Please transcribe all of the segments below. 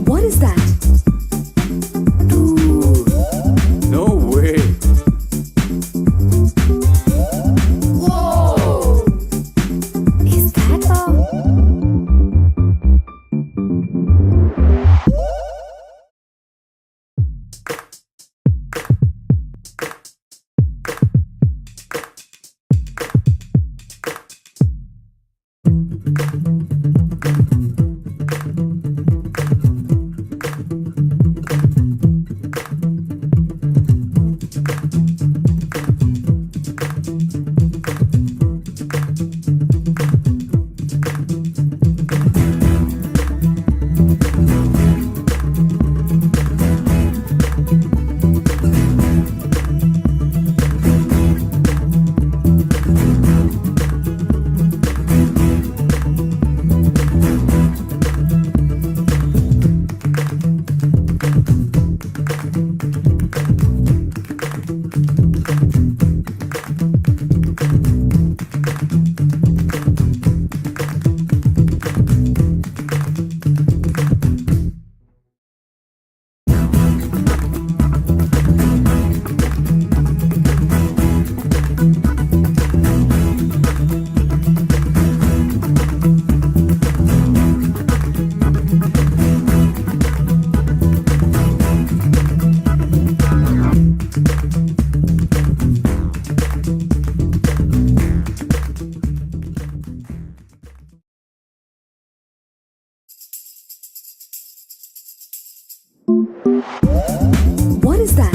What is that? Dude, no way. Whoa! Is that What is that?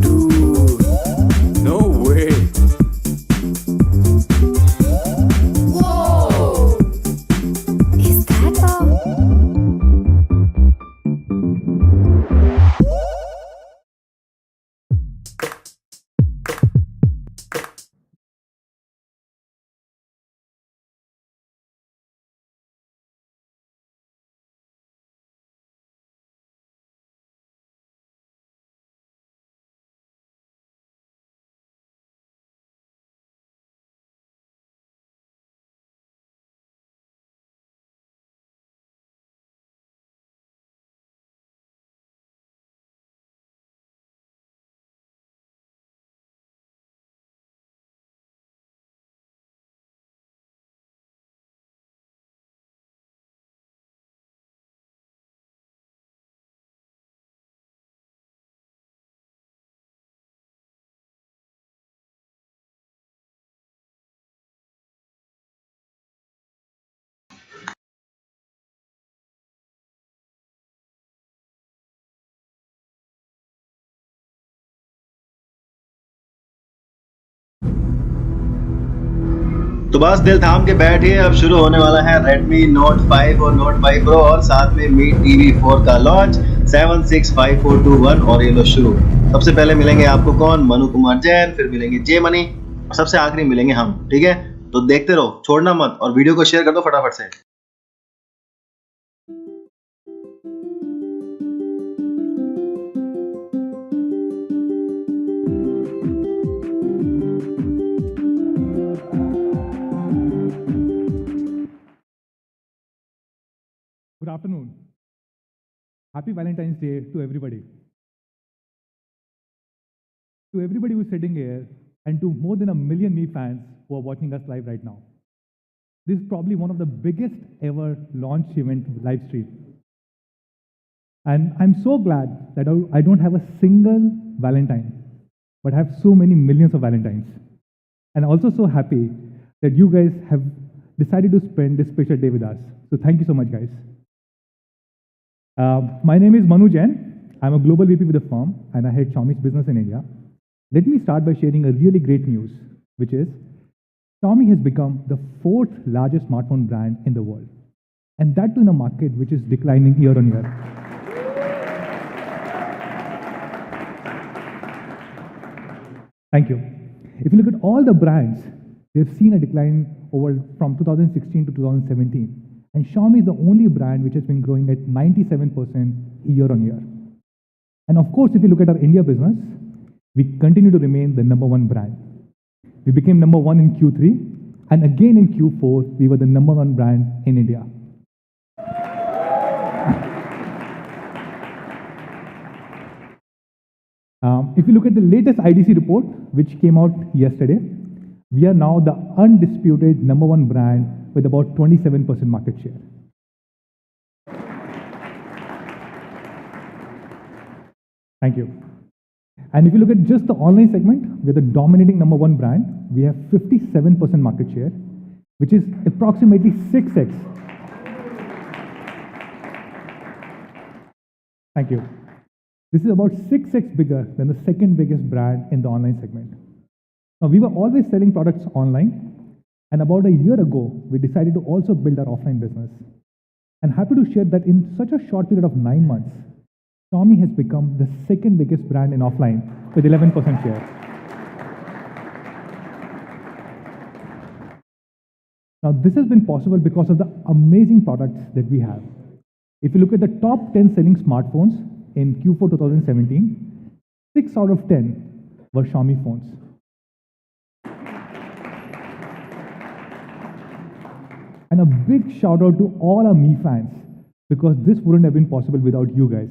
Dude, no way. Whoa! Is that तो बस दिल थाम के बैठिए, अब शुरू होने वाला है Redmi Note 5 और Note 5 Pro और साथ में Mi TV 4 का लॉन्च 765421 और ये लो शुरू। सबसे पहले मिलेंगे आपको कौन? मनु कुमार जैन, फिर मिलेंगे जे मनी और सबसे आखिरी मिलेंगे हम। ठीक है, तो देखते रहो, छोड़ना मत और वीडियो को शेयर कर दो फटाफट से। Good afternoon. Happy Valentine's Day to everybody. To everybody who's sitting here and to more than 1 million Mi fans who are watching us live right now. This is probably one of the biggest ever launch event live stream. And I'm so glad that I don't have a single Valentine, but I have so many millions of Valentines. And also so happy that you guys have decided to spend this special day with us. So thank you so much, guys. My name is Manu Jain. I'm a global VP with the firm, and I head Xiaomi's business in India. Let me start by sharing a really great news, which is Xiaomi has become the fourth largest smartphone brand in the world, and that too in a market which is declining year on year. Thank you. If you look at all the brands, they've seen a decline from 2016 to 2017. And Xiaomi is the only brand which has been growing at 97% year on year. And of course, if you look at our India business, we continue to remain the number one brand. We became number one in Q3, and again in Q4, we were the number one brand in India. If you look at the latest IDC report, which came out yesterday, we are now the undisputed number one brand with about 27% market share. Thank you. And if you look at just the online segment, we're the dominating number one brand. We have 57% market share, which is approximately 6x. Thank you. This is about 6x bigger than the second biggest brand in the online segment. Now, we were always selling products online, and about a year ago, we decided to also build our offline business. I'm happy to share that in such a short period of 9 months, Xiaomi has become the second biggest brand in offline with 11% share. Now, this has been possible because of the amazing products that we have. If you look at the top 10 selling smartphones in Q4 2017, 6 out of 10 were Xiaomi phones. And a big shout out to all our Mi fans, because this wouldn't have been possible without you guys.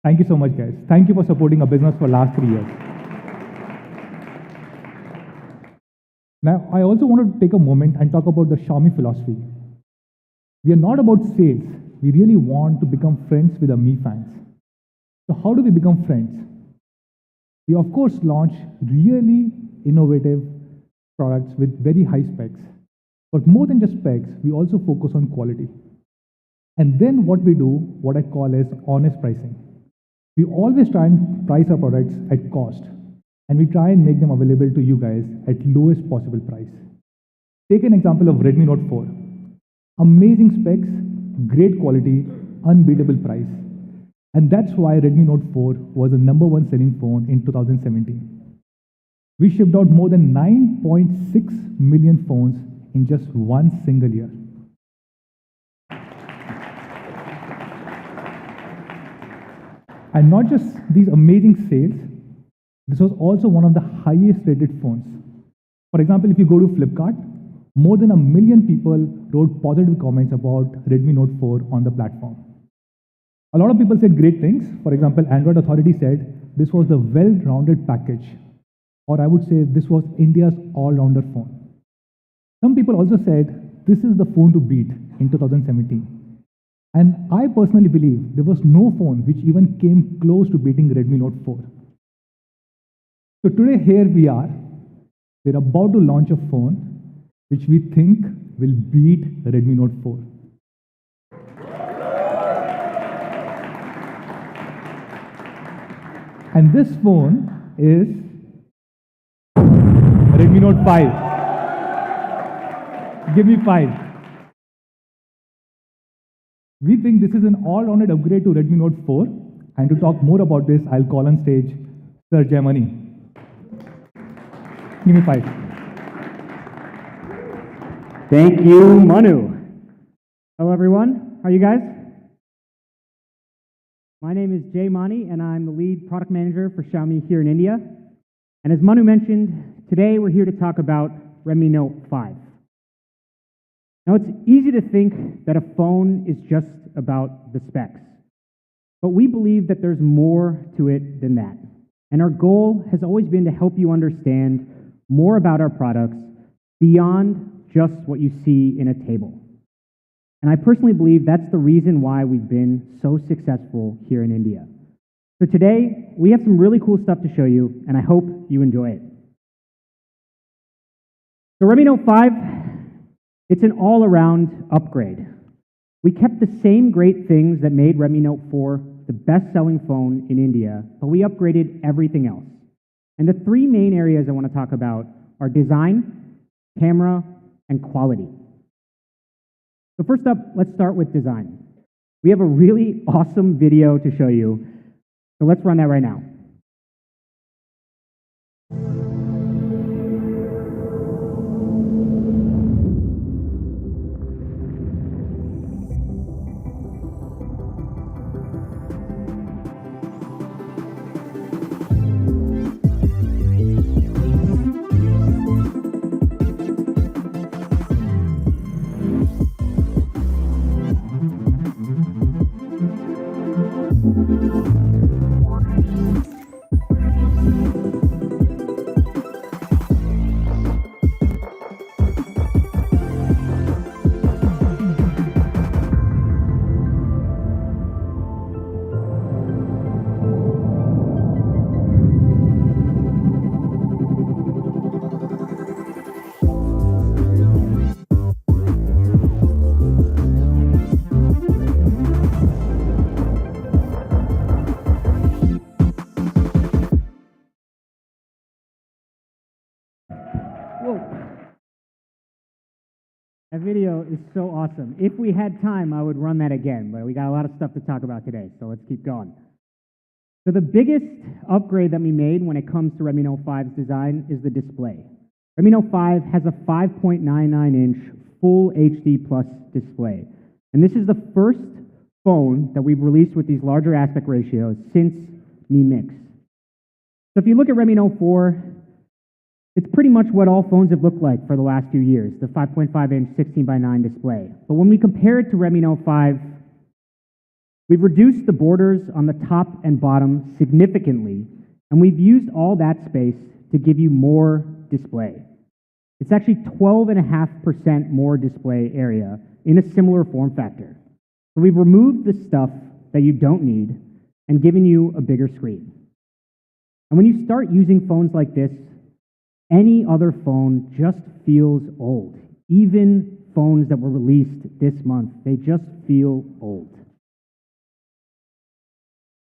Thank you so much, guys. Thank you for supporting our business for the last 3 years. Now, I also want to take a moment and talk about the Xiaomi philosophy. We are not about sales. We really want to become friends with our Mi fans. So how do we become friends? We, of course, launch really innovative products with very high specs. But more than just specs, we also focus on quality. And then what we do, what I call as honest pricing. We always try and price our products at cost, and we try and make them available to you guys at lowest possible price. Take an example of Redmi Note 4. Amazing specs, great quality, unbeatable price. And that's why Redmi Note 4 was the number one selling phone in 2017. We shipped out more than 9.6 million phones in just one single year. And not just these amazing sales, this was also one of the highest rated phones. For example, if you go to Flipkart, more than 1 million people wrote positive comments about Redmi Note 4 on the platform. A lot of people said great things. For example, Android Authority said this was the well-rounded package, or I would say this was India's all-rounder phone. Some people also said this is the phone to beat in 2017. And I personally believe there was no phone which even came close to beating Redmi Note 4. So today here we are. We're about to launch a phone which we think will beat Redmi Note 4. And this phone is Redmi Note 5. Give me 5. We think this is an all-rounded upgrade to Redmi Note 4. And to talk more about this, I'll call on stage Sir Jaimani. Give me 5. Thank you, Manu. Hello, everyone. How are you guys? My name is Jay Mani, and I'm the lead product manager for Xiaomi here in India. And as Manu mentioned, today we're here to talk about Redmi Note 5. Now, it's easy to think that a phone is just about the specs, but we believe that there's more to it than that. And our goal has always been to help you understand more about our products beyond just what you see in a table. And I personally believe that's the reason why we've been so successful here in India. So today, we have some really cool stuff to show you, and I hope you enjoy it. The Redmi Note 5, it's an all-around upgrade. We kept the same great things that made Redmi Note 4 the best-selling phone in India, but we upgraded everything else. And the three main areas I want to talk about are design, camera, and quality. So first up, let's start with design. We have a really awesome video to show you, so let's run that right now. Whoa. That video is so awesome. If we had time, I would run that again, but we got a lot of stuff to talk about today, so let's keep going. So the biggest upgrade that we made when it comes to Redmi Note 5's design is the display. Redmi Note 5 has a 5.99-inch full HD plus display. And this is the first phone that we've released with these larger aspect ratios since Mi Mix. So if you look at Redmi Note 4, it's pretty much what all phones have looked like for the last few years, the 5.5-inch 16:9 display. But when we compare it to Redmi Note 5, we've reduced the borders on the top and bottom significantly, and we've used all that space to give you more display. It's actually 12.5% more display area in a similar form factor. So we've removed the stuff that you don't need and given you a bigger screen. And when you start using phones like this, any other phone just feels old. Even phones that were released this month, they just feel old.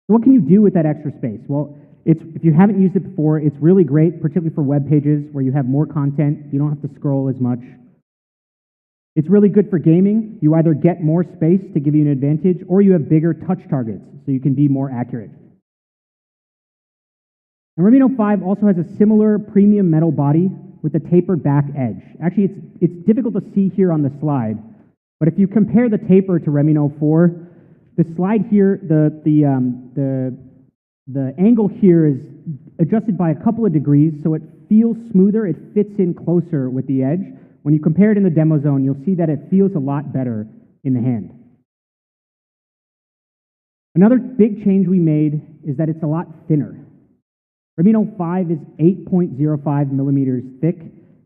So what can you do with that extra space? Well, if you haven't used it before, it's really great, particularly for web pages where you have more content. You don't have to scroll as much. It's really good for gaming. You either get more space to give you an advantage, or you have bigger touch targets, so you can be more accurate. And Redmi Note 5 also has a similar premium metal body with a tapered back edge. Actually, it's difficult to see here on the slide, but if you compare the taper to Redmi Note 4, the slide here, the angle here is adjusted by a couple of degrees, so it feels smoother, it fits in closer with the edge. When you compare it in the demo zone, you'll see that it feels a lot better in the hand. Another big change we made is that it's a lot thinner. Redmi Note 5 is 8.05 millimeters thick.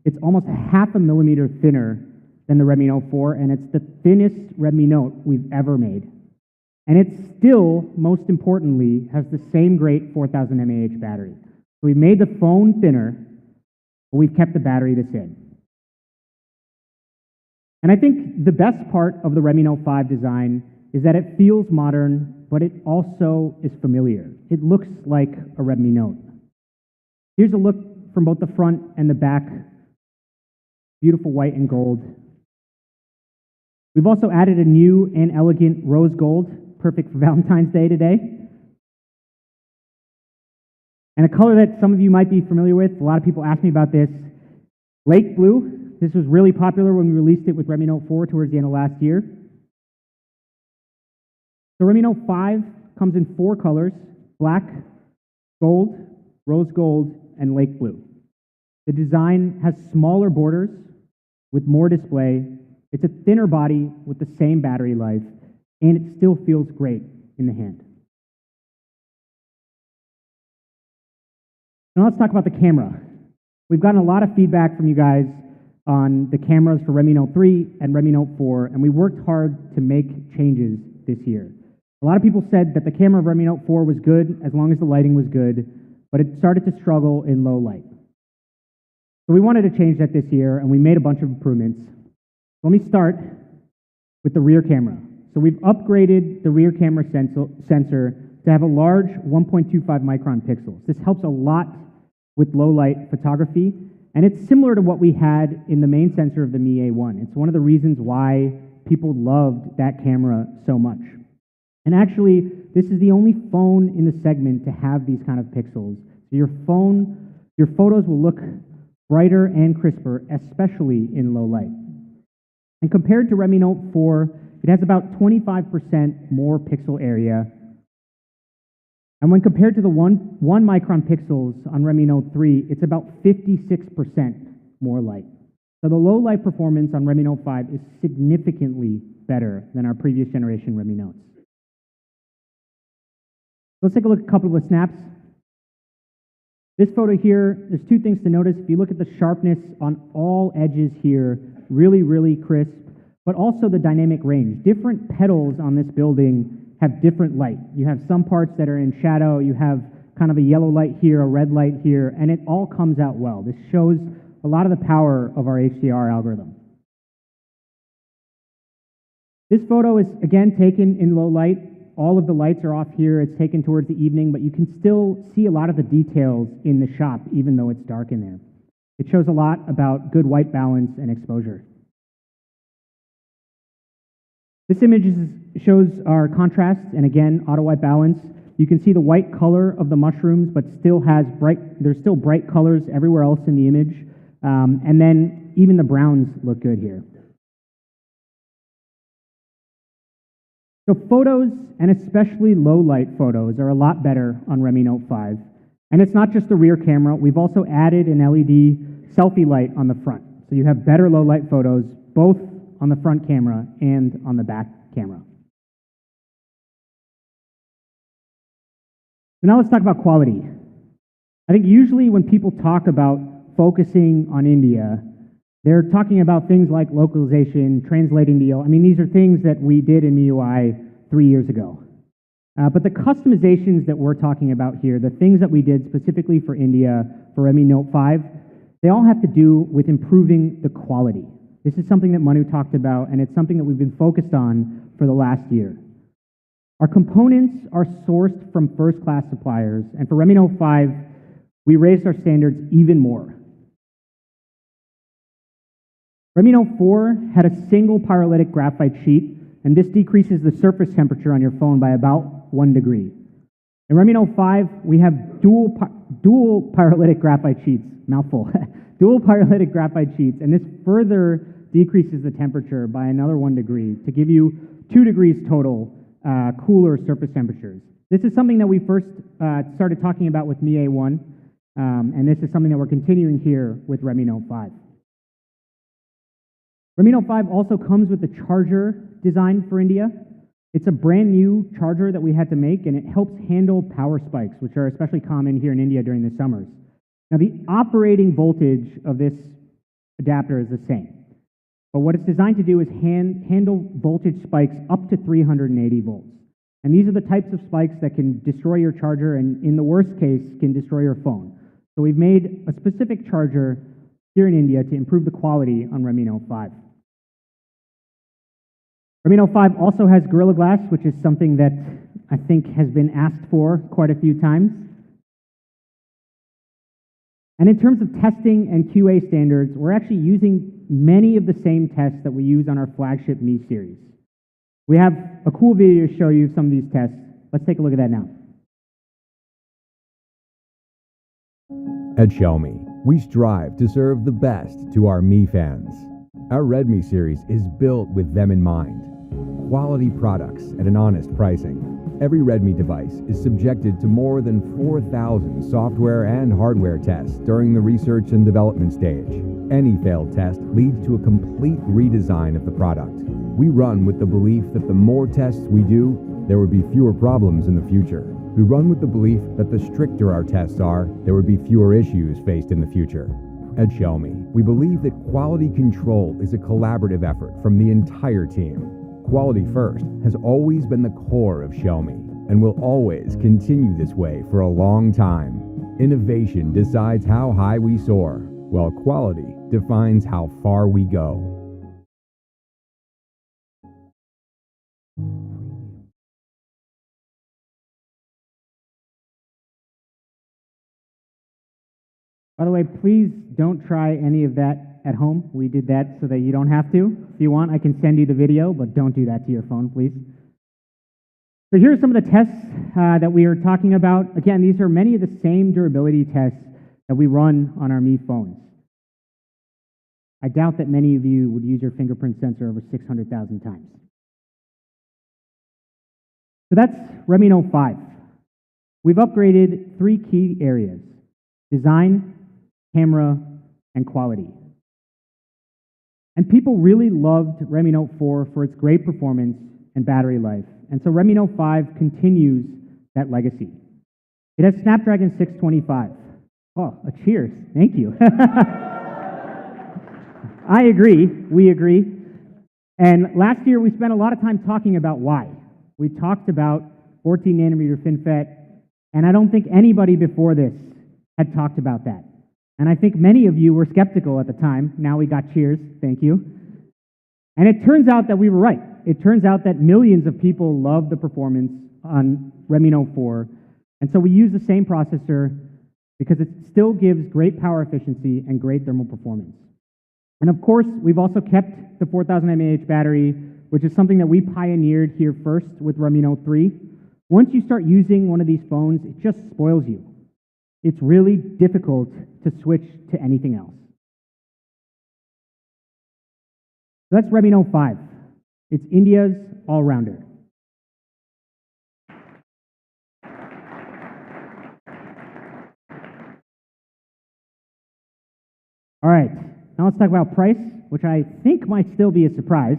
It's almost a half a millimeter thinner than the Redmi Note 4, and it's the thinnest Redmi Note we've ever made. And it still, most importantly, has the same great 4000 mAh battery. So we made the phone thinner, but we've kept the battery the same. And I think the best part of the Redmi Note 5 design is that it feels modern, but it also is familiar. It looks like a Redmi Note. Here's a look from both the front and the back. Beautiful white and gold. We've also added a new and elegant rose gold, perfect for Valentine's Day today. And a color that some of you might be familiar with, a lot of people ask me about this, lake blue. This was really popular when we released it with Redmi Note 4 towards the end of last year. The Redmi Note 5 comes in 4 colors: black, gold, rose gold, and lake blue. The design has smaller borders with more display. It's a thinner body with the same battery life, and it still feels great in the hand. Now let's talk about the camera. We've gotten a lot of feedback from you guys on the cameras for Redmi Note 3 and Redmi Note 4, and we worked hard to make changes this year. A lot of people said that the camera of Redmi Note 4 was good as long as the lighting was good, but it started to struggle in low light. So we wanted to change that this year, and we made a bunch of improvements. Let me start with the rear camera. So we've upgraded the rear camera sensor to have a large 1.25 micron pixels. This helps a lot with low light photography, and it's similar to what we had in the main sensor of the Mi A1. It's one of the reasons why people loved that camera so much. And actually, this is the only phone in the segment to have these kind of pixels. So your photos will look brighter and crisper, especially in low light. And compared to Redmi Note 4, it has about 25% more pixel area. And when compared to the 1 micron pixels on Redmi Note 3, it's about 56% more light. So the low light performance on Redmi Note 5 is significantly better than our previous generation Redmi Notes. Let's take a look at a couple of snaps. This photo here, there's two things to notice. If you look at the sharpness on all edges here, really, really crisp, but also the dynamic range. Different petals on this building have different light. You have some parts that are in shadow, you have kind of a yellow light here, a red light here, and it all comes out well. This shows a lot of the power of our HDR algorithm. This photo is again taken in low light. All of the lights are off here. It's taken towards the evening, but you can still see a lot of the details in the shop, even though it's dark in there. It shows a lot about good white balance and exposure. This image shows our contrast, and again, auto white balance. You can see the white color of the mushrooms, but there's still bright colors everywhere else in the image. And then even the browns look good here. So photos, and especially low light photos, are a lot better on Redmi Note 5. And it's not just the rear camera. We've also added an LED selfie light on the front. So you have better low light photos, both on the front camera and on the back camera. So now let's talk about quality. I think usually when people talk about focusing on India, they're talking about things like localization, translating the, I mean, these are things that we did in MIUI 3 years ago. But the customizations that we're talking about here, the things that we did specifically for India, for Redmi Note 5, they all have to do with improving the quality. This is something that Manu talked about, and it's something that we've been focused on for the last year. Our components are sourced from first-class suppliers, and for Redmi Note 5, we raised our standards even more. Redmi Note 4 had a single pyrolytic graphite sheet, and this decreases the surface temperature on your phone by about 1 degree. In Redmi Note 5, we have dual pyrolytic graphite sheets, mouthful, dual pyrolytic graphite sheets, and this further decreases the temperature by another 1 degree to give you 2 degrees total cooler surface temperatures. This is something that we first started talking about with Mi A1, and this is something that we're continuing here with Redmi Note 5. Redmi Note 5 also comes with the charger designed for India. It's a brand new charger that we had to make, and it helps handle power spikes, which are especially common here in India during the summers. Now, the operating voltage of this adapter is the same, but what it's designed to do is handle voltage spikes up to 380 volts. And these are the types of spikes that can destroy your charger and, in the worst case, can destroy your phone. So we've made a specific charger here in India to improve the quality on Redmi Note 5. Redmi Note 5 also has Gorilla Glass, which is something that I think has been asked for quite a few times. And in terms of testing and QA standards, we're actually using many of the same tests that we use on our flagship Mi series. We have a cool video to show you some of these tests. Let's take a look at that now. At Xiaomi, we strive to serve the best to our Mi fans. Our Redmi series is built with them in mind. Quality products at an honest pricing. Every Redmi device is subjected to more than 4,000 software and hardware tests during the research and development stage. Any failed test leads to a complete redesign of the product. We run with the belief that the more tests we do, there would be fewer problems in the future. We run with the belief that the stricter our tests are, there would be fewer issues faced in the future. At Xiaomi, we believe that quality control is a collaborative effort from the entire team. Quality first has always been the core of Xiaomi and will always continue this way for a long time. Innovation decides how high we soar, while quality defines how far we go. By the way, please don't try any of that at home. We did that so that you don't have to. If you want, I can send you the video, but don't do that to your phone, please. So here are some of the tests that we are talking about. Again, these are many of the same durability tests that we run on our Mi phones. I doubt that many of you would use your fingerprint sensor over 600,000 times. So that's Redmi Note 5. We've upgraded 3 key areas: design, camera, and quality. And people really loved Redmi Note 4 for its great performance and battery life. And so Redmi Note 5 continues that legacy. It has Snapdragon 625. Oh, a cheers. Thank you. I agree. We agree. And last year, we spent a lot of time talking about why. We talked about 14 nanometer FinFET, and I don't think anybody before this had talked about that. And I think many of you were skeptical at the time. Now we got cheers. Thank you. And it turns out that we were right. It turns out that millions of people love the performance on Redmi Note 4. And so we use the same processor because it still gives great power efficiency and great thermal performance. And of course, we've also kept the 4000 mAh battery, which is something that we pioneered here first with Redmi Note 3. Once you start using one of these phones, it just spoils you. It's really difficult to switch to anything else. So that's Redmi Note 5. It's India's all-rounder. All right, now let's talk about price, which I think might still be a surprise.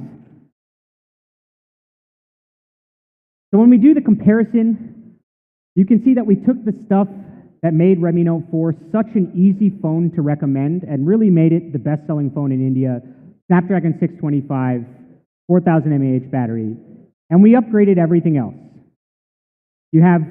So when we do the comparison, you can see that we took the stuff that made Redmi Note 4 such an easy phone to recommend and really made it the best-selling phone in India: Snapdragon 625, 4000 mAh battery, and we upgraded everything else. You have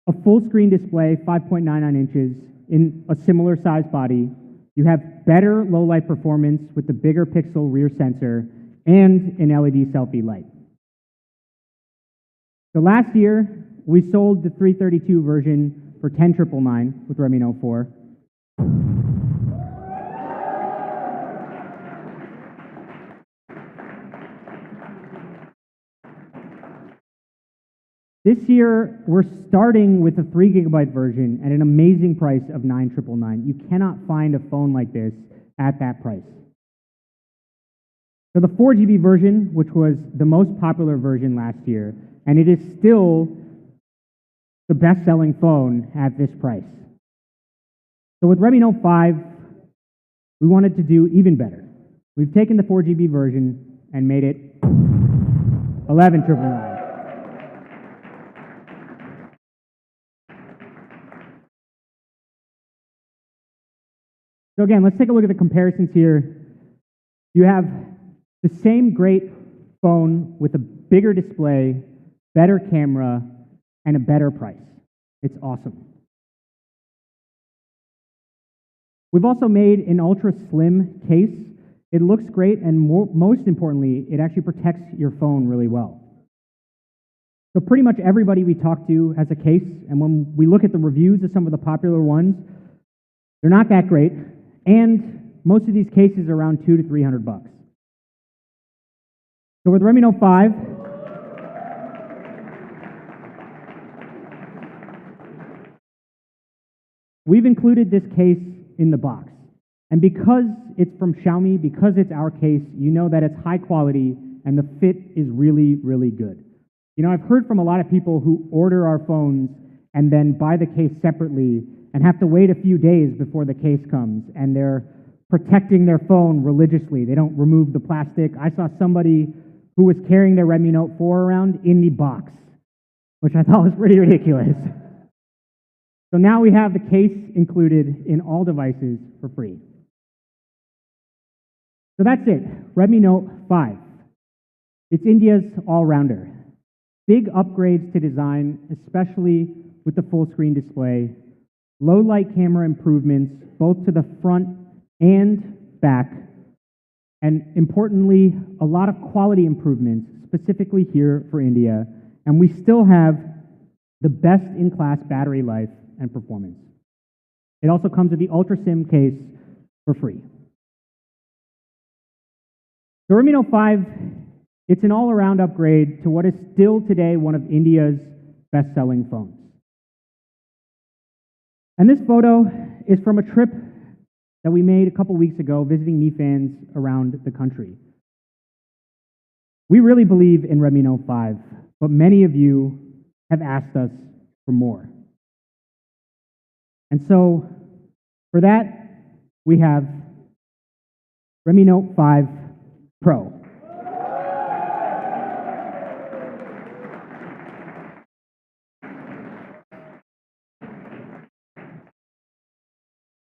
a full-screen display, 5.99 inches, in a similar size body. You have better low-light performance with the bigger pixel rear sensor and an LED selfie light. So last year, we sold the 332 version for $10,999 with Redmi Note 4. This year, we're starting with a 3 GB version at an amazing price of $9,999. You cannot find a phone like this at that price. So the 4 GB version, which was the most popular version last year, and it is still the best-selling phone at this price. So with Redmi Note 5, we wanted to do even better. We've taken the 4 GB version and made it $11,999. So again, let's take a look at the comparisons here. You have the same great phone with a bigger display, better camera, and a better price. It's awesome. We've also made an ultra slim case. It looks great, and most importantly, it actually protects your phone really well. So pretty much everybody we talk to has a case, and when we look at the reviews of some of the popular ones, they're not that great, and most of these cases are around $200 to $300. So with Redmi Note 5, we've included this case in the box. And because it's from Xiaomi, because it's our case, you know that it's high quality and the fit is really, really good. You know, I've heard from a lot of people who order our phones and then buy the case separately and have to wait a few days before the case comes, and they're protecting their phone religiously. They don't remove the plastic. I saw somebody who was carrying their Redmi Note 4 around in the box, which I thought was pretty ridiculous. So now we have the case included in all devices for free. So that's it, Redmi Note 5. It's India's all-rounder. Big upgrades to design, especially with the full-screen display, low-light camera improvements, both to the front and back, and importantly, a lot of quality improvements, specifically here for India, and we still have the best-in-class battery life and performance. It also comes with the Ultra SIM case for free. The Redmi Note 5, it's an all-around upgrade to what is still today one of India's best-selling phones. And this photo is from a trip that we made a couple weeks ago visiting Mi fans around the country. We really believe in Redmi Note 5, but many of you have asked us for more. And so, for that, we have Redmi Note 5 Pro.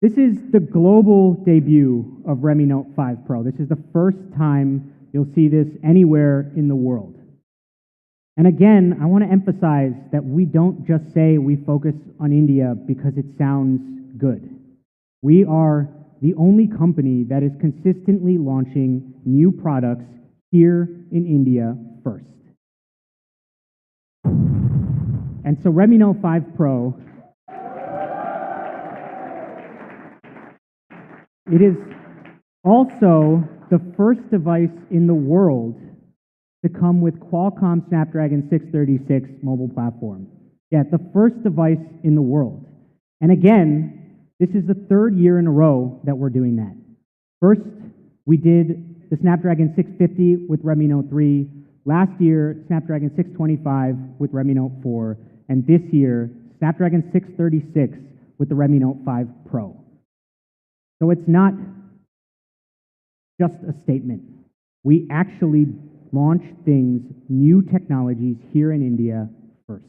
This is the global debut of Redmi Note 5 Pro. This is the first time you'll see this anywhere in the world. And again, I want to emphasize that we don't just say we focus on India because it sounds good. We are the only company that is consistently launching new products here in India first. And so Redmi Note 5 Pro, it is also the first device in the world to come with Qualcomm Snapdragon 636 mobile platform. Yeah, the first device in the world. And again, this is the third year in a row that we're doing that. First, we did the Snapdragon 650 with Redmi Note 3. Last year, Snapdragon 625 with Redmi Note 4. And this year, Snapdragon 636 with the Redmi Note 5 Pro. So it's not just a statement. We actually launch things, new technologies here in India first.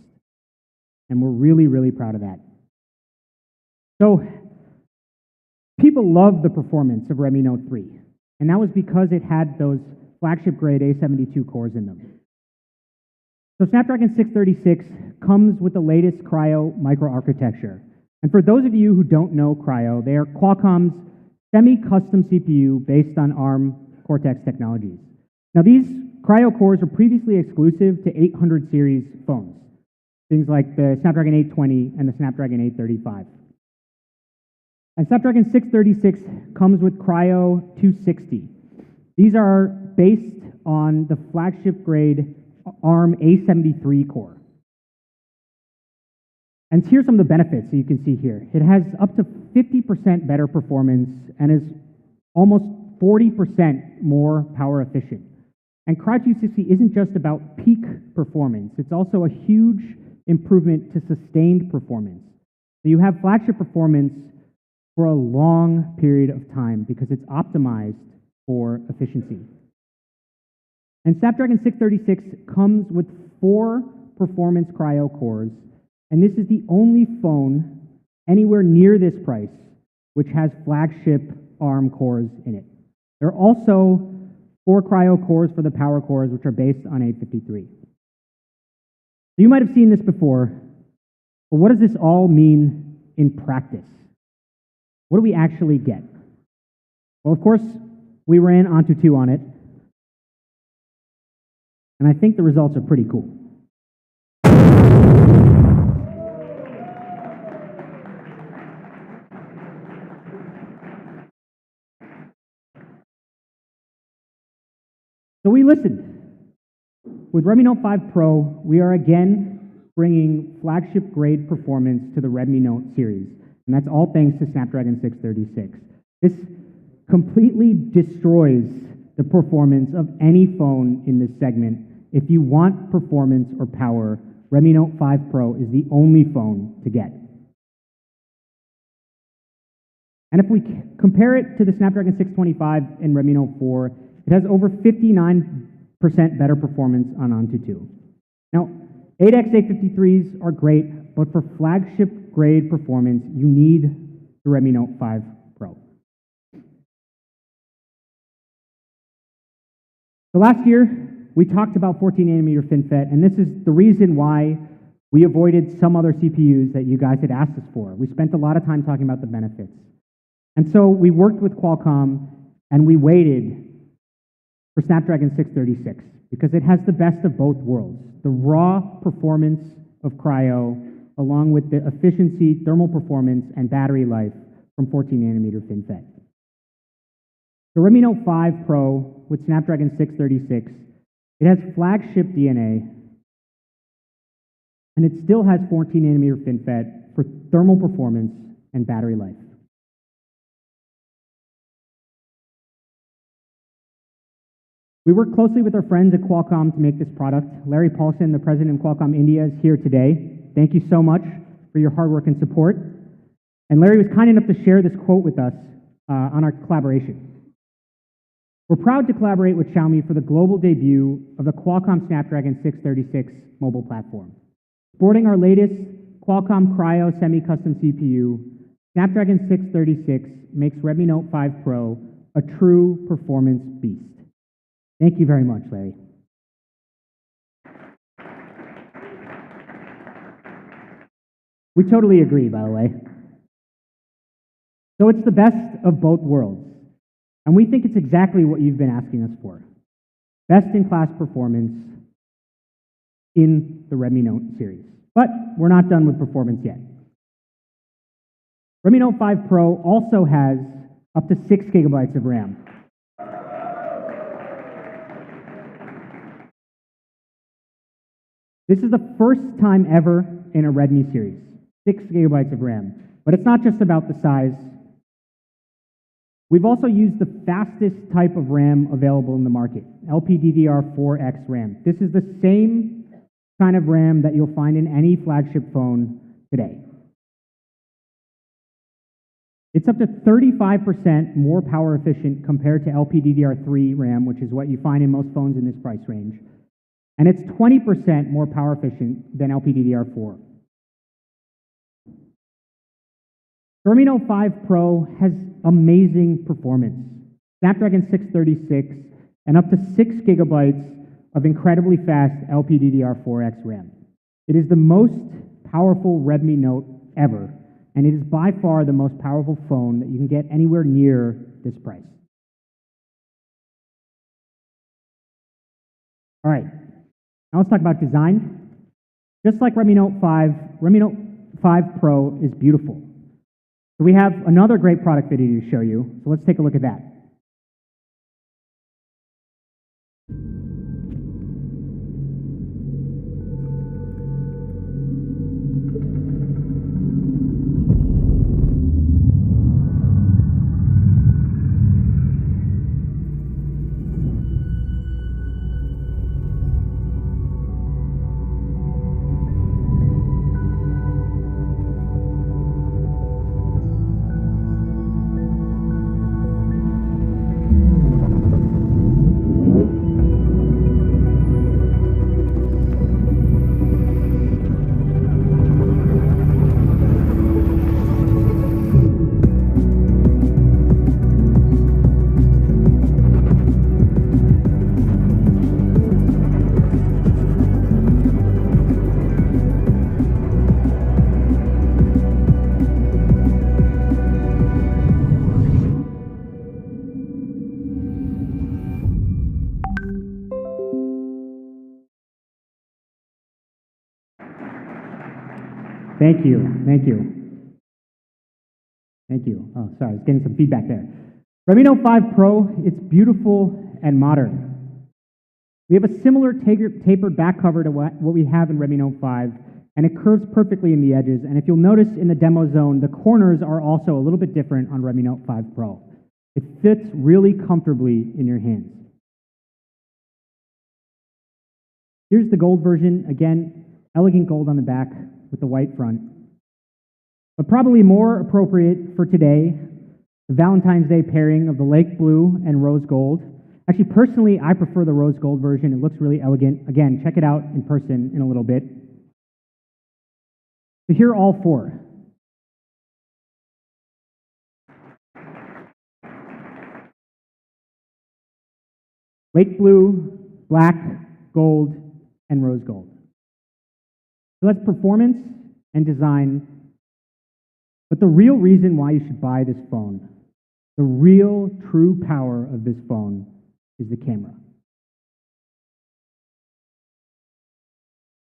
And we're really, really proud of that. So people love the performance of Redmi Note 3. And that was because it had those flagship grade A72 cores in them. So Snapdragon 636 comes with the latest Cryo microarchitecture. And for those of you who don't know Cryo, they are Qualcomm's semi-custom CPU based on ARM Cortex technologies. Now these Cryo cores were previously exclusive to 800 series phones, things like the Snapdragon 820 and the Snapdragon 835. And Snapdragon 636 comes with Cryo 260. These are based on the flagship grade ARM A73 core. And here's some of the benefits that you can see here. It has up to 50% better performance and is almost 40% more power efficient. And Cryo 260 isn't just about peak performance, it's also a huge improvement to sustained performance. So you have flagship performance for a long period of time because it's optimized for efficiency. And Snapdragon 636 comes with 4 performance Cryo cores, and this is the only phone anywhere near this price which has flagship ARM cores in it. There are also 4 Cryo cores for the power cores, which are based on 853. You might have seen this before, but what does this all mean in practice? What do we actually get? Well, of course, we ran Antutu on it, and I think the results are pretty cool. So we listened. With Redmi Note 5 Pro, we are again bringing flagship grade performance to the Redmi Note series, and that's all thanks to Snapdragon 636. This completely destroys the performance of any phone in this segment. If you want performance or power, Redmi Note 5 Pro is the only phone to get. And if we compare it to the Snapdragon 625 and Redmi Note 4, it has over 59% better performance on Antutu. Now, 8X 853s are great, but for flagship grade performance, you need the Redmi Note 5 Pro. So last year, we talked about 14nm FinFET, and this is the reason why we avoided some other CPUs that you guys had asked us for. We spent a lot of time talking about the benefits. And so we worked with Qualcomm, and we waited for Snapdragon 636 because it has the best of both worlds. The raw performance of Cryo, along with the efficiency, thermal performance, and battery life from 14nm FinFET. The Redmi Note 5 Pro with Snapdragon 636, it has flagship DNA, and it still has 14nm FinFET for thermal performance and battery life. We worked closely with our friends at Qualcomm to make this product. Larry Paulson, the president of Qualcomm India, is here today. Thank you so much for your hard work and support. And Larry was kind enough to share this quote with us on our collaboration. We're proud to collaborate with Xiaomi for the global debut of the Qualcomm Snapdragon 636 mobile platform. Sporting our latest Qualcomm Cryo semi-custom CPU, Snapdragon 636 makes Redmi Note 5 Pro a true performance beast. Thank you very much, Larry. We totally agree, by the way. So it's the best of both worlds. And we think it's exactly what you've been asking us for. Best-in-class performance in the Redmi Note series. But we're not done with performance yet. Redmi Note 5 Pro also has up to 6 gigabytes of RAM. This is the first time ever in a Redmi series, 6 gigabytes of RAM. But it's not just about the size. We've also used the fastest type of RAM available in the market, LPDDR4X RAM. This is the same kind of RAM that you'll find in any flagship phone today. It's up to 35% more power efficient compared to LPDDR3 RAM, which is what you find in most phones in this price range. And it's 20% more power efficient than LPDDR4. The Redmi Note 5 Pro has amazing performance. Snapdragon 636 and up to 6 gigabytes of incredibly fast LPDDR4X RAM. It is the most powerful Redmi Note ever, and it is by far the most powerful phone that you can get anywhere near this price. All right, now let's talk about design. Just like Redmi Note 5, Redmi Note 5 Pro is beautiful. So we have another great product video to show you, so let's take a look at that. Thank you, thank you. Thank you. Oh, sorry, I was getting some feedback there. Redmi Note 5 Pro, it's beautiful and modern. We have a similar tapered back cover to what we have in Redmi Note 5, and it curves perfectly in the edges. And if you'll notice in the demo zone, the corners are also a little bit different on Redmi Note 5 Pro. It fits really comfortably in your hands. Here's the gold version. Again, elegant gold on the back with the white front. But probably more appropriate for today, the Valentine's Day pairing of the lake blue and rose gold. Actually, personally, I prefer the rose gold version. It looks really elegant. Again, check it out in person in a little bit. So here are all four. Lake blue, black, gold, and rose gold. So that's performance and design. But the real reason why you should buy this phone, the real true power of this phone, is the camera.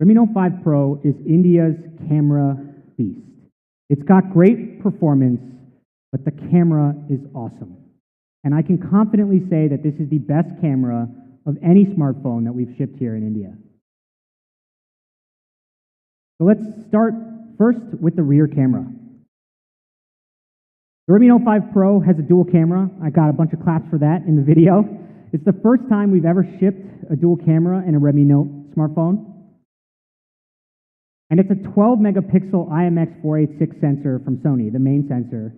Redmi Note 5 Pro is India's camera beast. It's got great performance, but the camera is awesome. And I can confidently say that this is the best camera of any smartphone that we've shipped here in India. So let's start first with the rear camera. The Redmi Note 5 Pro has a dual camera. I got a bunch of claps for that in the video. It's the first time we've ever shipped a dual camera in a Redmi Note smartphone. And it's a 12 megapixel IMX486 sensor from Sony, the main sensor.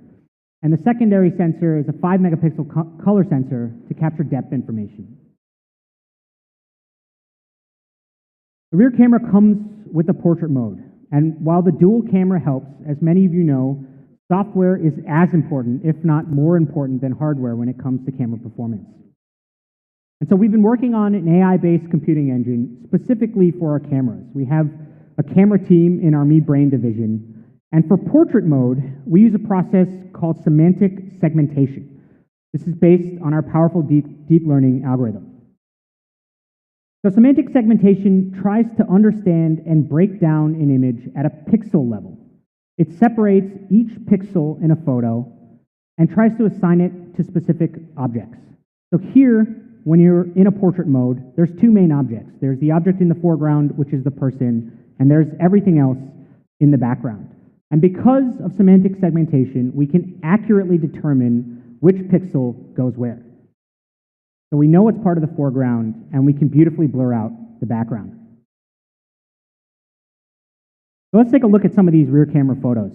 And the secondary sensor is a 5 megapixel color sensor to capture depth information. The rear camera comes with a portrait mode. And while the dual camera helps, as many of you know, software is as important, if not more important than hardware when it comes to camera performance. And so we've been working on an AI-based computing engine specifically for our cameras. We have a camera team in our Mi Brain division. And for portrait mode, we use a process called semantic segmentation. This is based on our powerful deep learning algorithm. So semantic segmentation tries to understand and break down an image at a pixel level. It separates each pixel in a photo and tries to assign it to specific objects. So here, when you're in a portrait mode, there's two main objects. There's the object in the foreground, which is the person, and there's everything else in the background. And because of semantic segmentation, we can accurately determine which pixel goes where. So we know it's part of the foreground, and we can beautifully blur out the background. So let's take a look at some of these rear camera photos.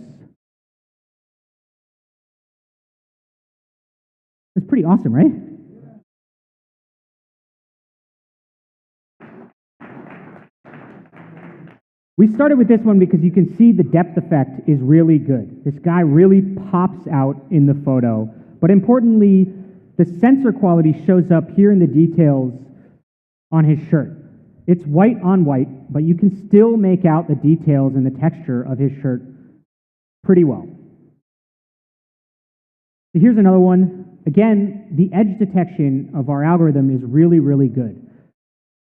It's pretty awesome, right? We started with this one because you can see the depth effect is really good. This guy really pops out in the photo. But importantly, the sensor quality shows up here in the details on his shirt. It's white on white, but you can still make out the details and the texture of his shirt pretty well. So here's another one. Again, the edge detection of our algorithm is really, really good.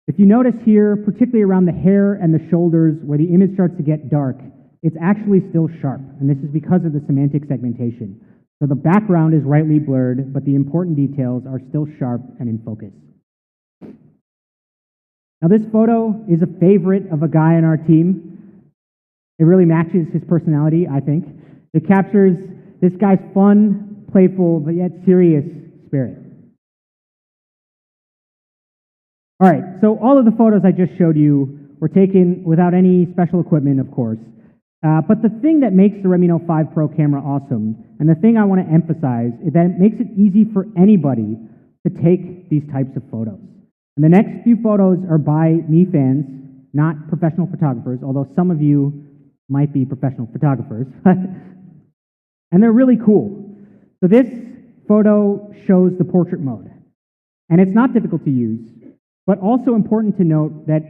If you notice here, particularly around the hair and the shoulders where the image starts to get dark, it's actually still sharp, and this is because of the semantic segmentation. So the background is rightly blurred, but the important details are still sharp and in focus. Now this photo is a favorite of a guy on our team. It really matches his personality, I think. It captures this guy's fun, playful, but yet serious spirit. All right, so all of the photos I just showed you were taken without any special equipment, of course. But the thing that makes the Redmi Note 5 Pro camera awesome, and the thing I want to emphasize, is that it makes it easy for anybody to take these types of photos. And the next few photos are by Mi fans, not professional photographers, although some of you might be professional photographers. And they're really cool. So this photo shows the portrait mode. And it's not difficult to use, but also important to note that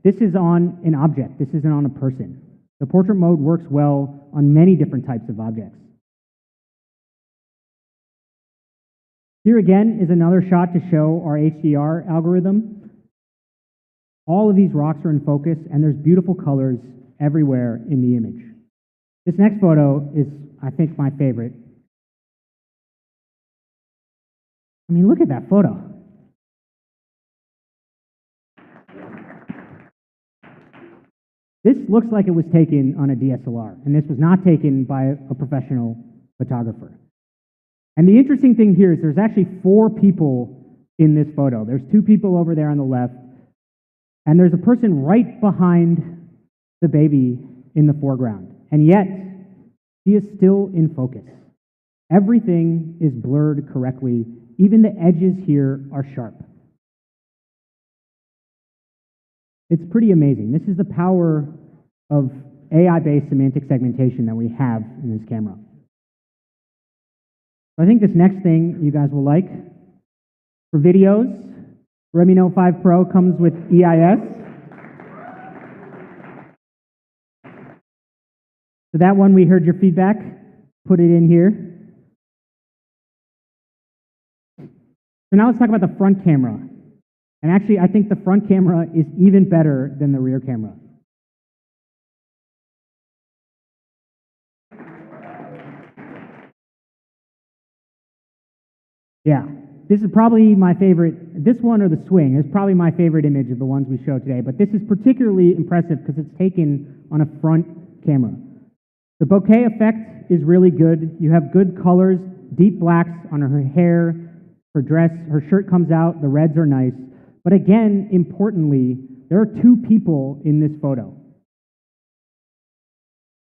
this is on an object. This isn't on a person. The portrait mode works well on many different types of objects. Here again is another shot to show our HDR algorithm. All of these rocks are in focus, and there's beautiful colors everywhere in the image. This next photo is, I think, my favorite. I mean, look at that photo. This looks like it was taken on a DSLR, and this was not taken by a professional photographer. And the interesting thing here is there's actually 4 people in this photo. There's 2 people over there on the left, and there's a person right behind the baby in the foreground. And yet, he is still in focus. Everything is blurred correctly. Even the edges here are sharp. It's pretty amazing. This is the power of AI-based semantic segmentation that we have in this camera. I think this next thing you guys will like. For videos, Redmi Note 5 Pro comes with EIS. So that one, we heard your feedback. Put it in here. So now let's talk about the front camera. And actually, I think the front camera is even better than the rear camera. Yeah, this is probably my favorite. This one or the swing is probably my favorite image of the ones we show today, but this is particularly impressive because it's taken on a front camera. The bokeh effect is really good. You have good colors, deep blacks on her hair, her dress, her shirt comes out, the reds are nice. But again, importantly, there are two people in this photo.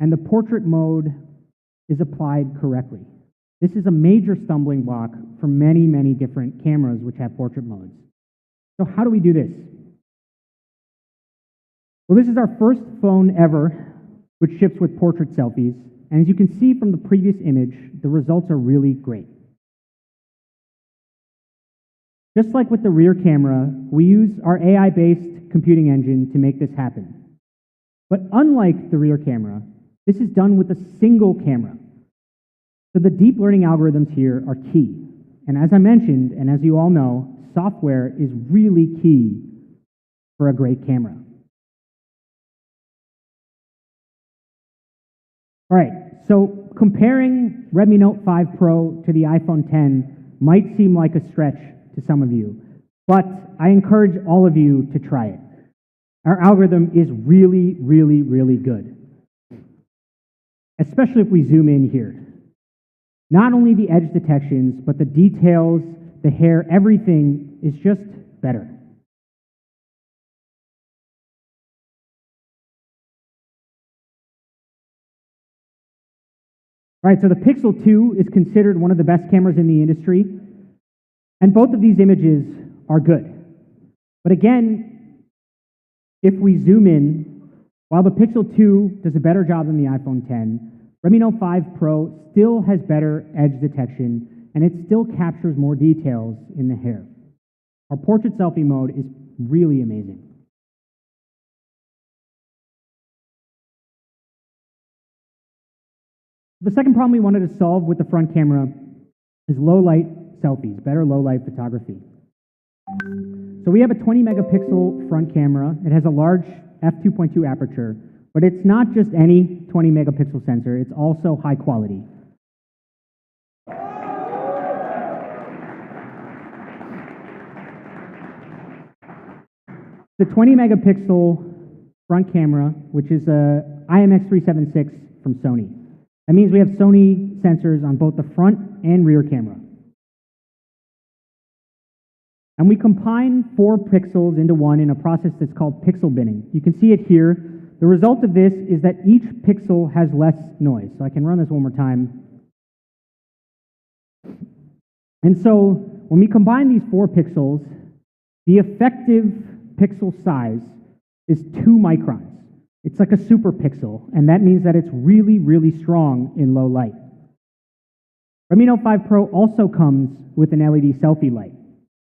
And the portrait mode is applied correctly. This is a major stumbling block for many, many different cameras which have portrait modes. So how do we do this? Well, this is our first phone ever which ships with portrait selfies. And as you can see from the previous image, the results are really great. Just like with the rear camera, we use our AI-based computing engine to make this happen. But unlike the rear camera, this is done with a single camera. So the deep learning algorithms here are key. And as I mentioned, and as you all know, software is really key for a great camera. All right, so comparing Redmi Note 5 Pro to the iPhone 10 might seem like a stretch to some of you, but I encourage all of you to try it. Our algorithm is really, really, really good, especially if we zoom in here. Not only the edge detections, but the details, the hair, everything is just better. All right, so the Pixel 2 is considered one of the best cameras in the industry, and both of these images are good. But again, if we zoom in, while the Pixel 2 does a better job than the iPhone 10, Redmi Note 5 Pro still has better edge detection, and it still captures more details in the hair. Our portrait selfie mode is really amazing. The second problem we wanted to solve with the front camera is low light selfies, better low light photography. So we have a 20 megapixel front camera. It has a large f2.2 aperture, but it's not just any 20 megapixel sensor, it's also high quality. The 20 megapixel front camera, which is a IMX376 from Sony. That means we have Sony sensors on both the front and rear camera. And we combine 4 pixels into one in a process that's called pixel binning. You can see it here. The result of this is that each pixel has less noise. So I can run this one more time. And so when we combine these 4 pixels, the effective pixel size is 2 microns. It's like a super pixel, and that means that it's really, really strong in low light. Redmi Note 5 Pro also comes with an LED selfie light.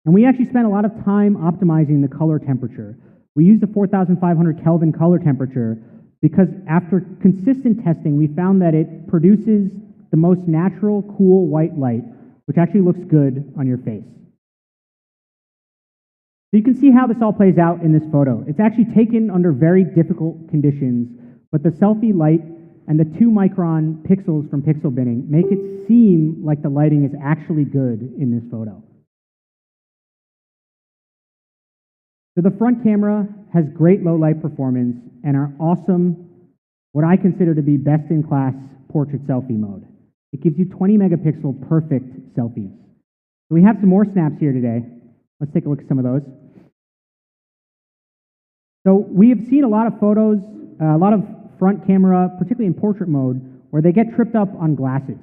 And we actually spent a lot of time optimizing the color temperature. We used a 4,500 Kelvin color temperature because after consistent testing, we found that it produces the most natural, cool white light, which actually looks good on your face. So you can see how this all plays out in this photo. It's actually taken under very difficult conditions, but the selfie light and the 2 micron pixels from pixel binning make it seem like the lighting is actually good in this photo. So the front camera has great low light performance and our awesome, what I consider to be best in class portrait selfie mode. It gives you 20 megapixel perfect selfies. So we have some more snaps here today. Let's take a look at some of those. So we have seen a lot of photos, a lot of front camera, particularly in portrait mode, where they get tripped up on glasses.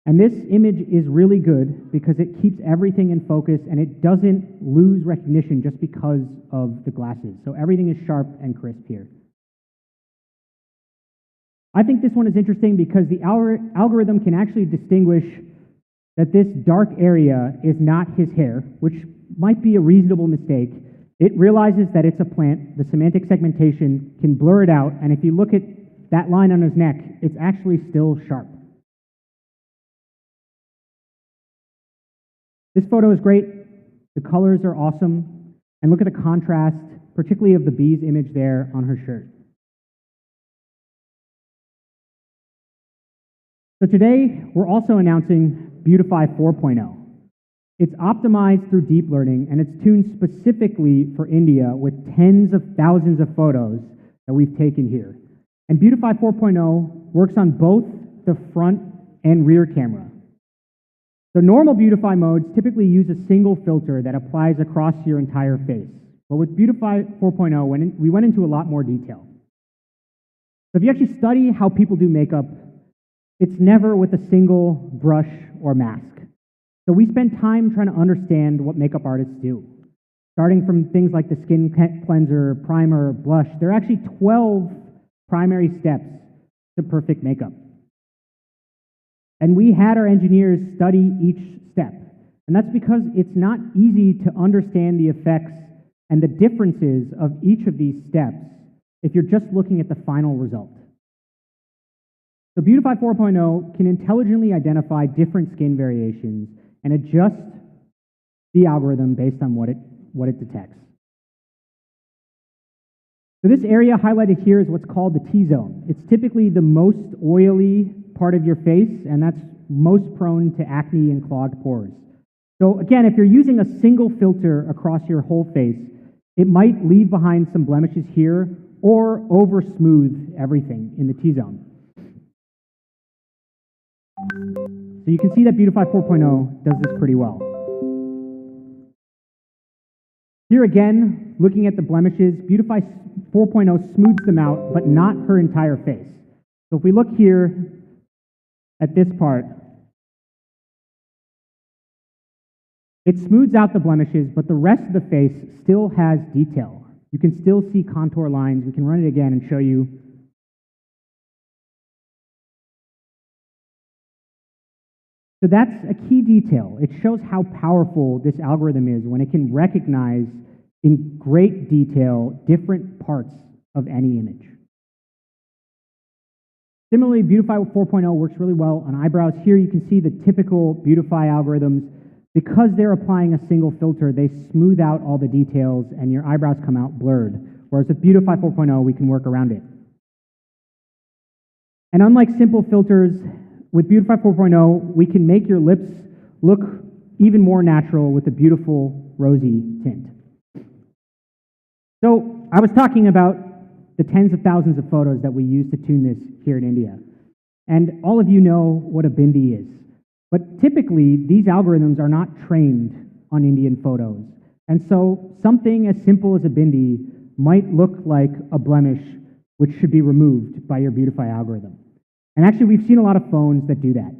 And this image is really good because it keeps everything in focus and it doesn't lose recognition just because of the glasses. So everything is sharp and crisp here. I think this one is interesting because the algorithm can actually distinguish that this dark area is not his hair, which might be a reasonable mistake. It realizes that it's a plant. The semantic segmentation can blur it out, and if you look at that line on his neck, it's actually still sharp. This photo is great. The colors are awesome. And look at the contrast, particularly of the bee's image there on her shirt. So today, we're also announcing Beautify 4.0. It's optimized through deep learning, and it's tuned specifically for India with tens of thousands of photos that we've taken here. And Beautify 4.0 works on both the front and rear camera. So normal Beautify modes typically use a single filter that applies across your entire face. But with Beautify 4.0, we went into a lot more detail. So if you actually study how people do makeup, it's never with a single brush or mask. So we spend time trying to understand what makeup artists do. Starting from things like the skin cleanser, primer, blush, there are actually 12 primary steps to perfect makeup. And we had our engineers study each step. And that's because it's not easy to understand the effects and the differences of each of these steps if you're just looking at the final result. So Beautify 4.0 can intelligently identify different skin variations and adjust the algorithm based on what it detects. So this area highlighted here is what's called the T-zone. It's typically the most oily part of your face, and that's most prone to acne and clogged pores. So again, if you're using a single filter across your whole face, it might leave behind some blemishes here or over smooth everything in the T-zone. So you can see that Beautify 4.0 does this pretty well. Here again, looking at the blemishes, Beautify 4.0 smooths them out, but not her entire face. So if we look here at this part, it smooths out the blemishes, but the rest of the face still has detail. You can still see contour lines. We can run it again and show you. So that's a key detail. It shows how powerful this algorithm is when it can recognize in great detail different parts of any image. Similarly, Beautify 4.0 works really well on eyebrows. Here you can see the typical Beautify algorithms. Because they're applying a single filter, they smooth out all the details and your eyebrows come out blurred. Whereas with Beautify 4.0, we can work around it. And unlike simple filters, with Beautify 4.0, we can make your lips look even more natural with a beautiful rosy tint. So I was talking about the tens of thousands of photos that we use to tune this here in India. And all of you know what a bindi is. But typically, these algorithms are not trained on Indian photos. And so something as simple as a bindi might look like a blemish which should be removed by your Beautify algorithm. And actually, we've seen a lot of phones that do that.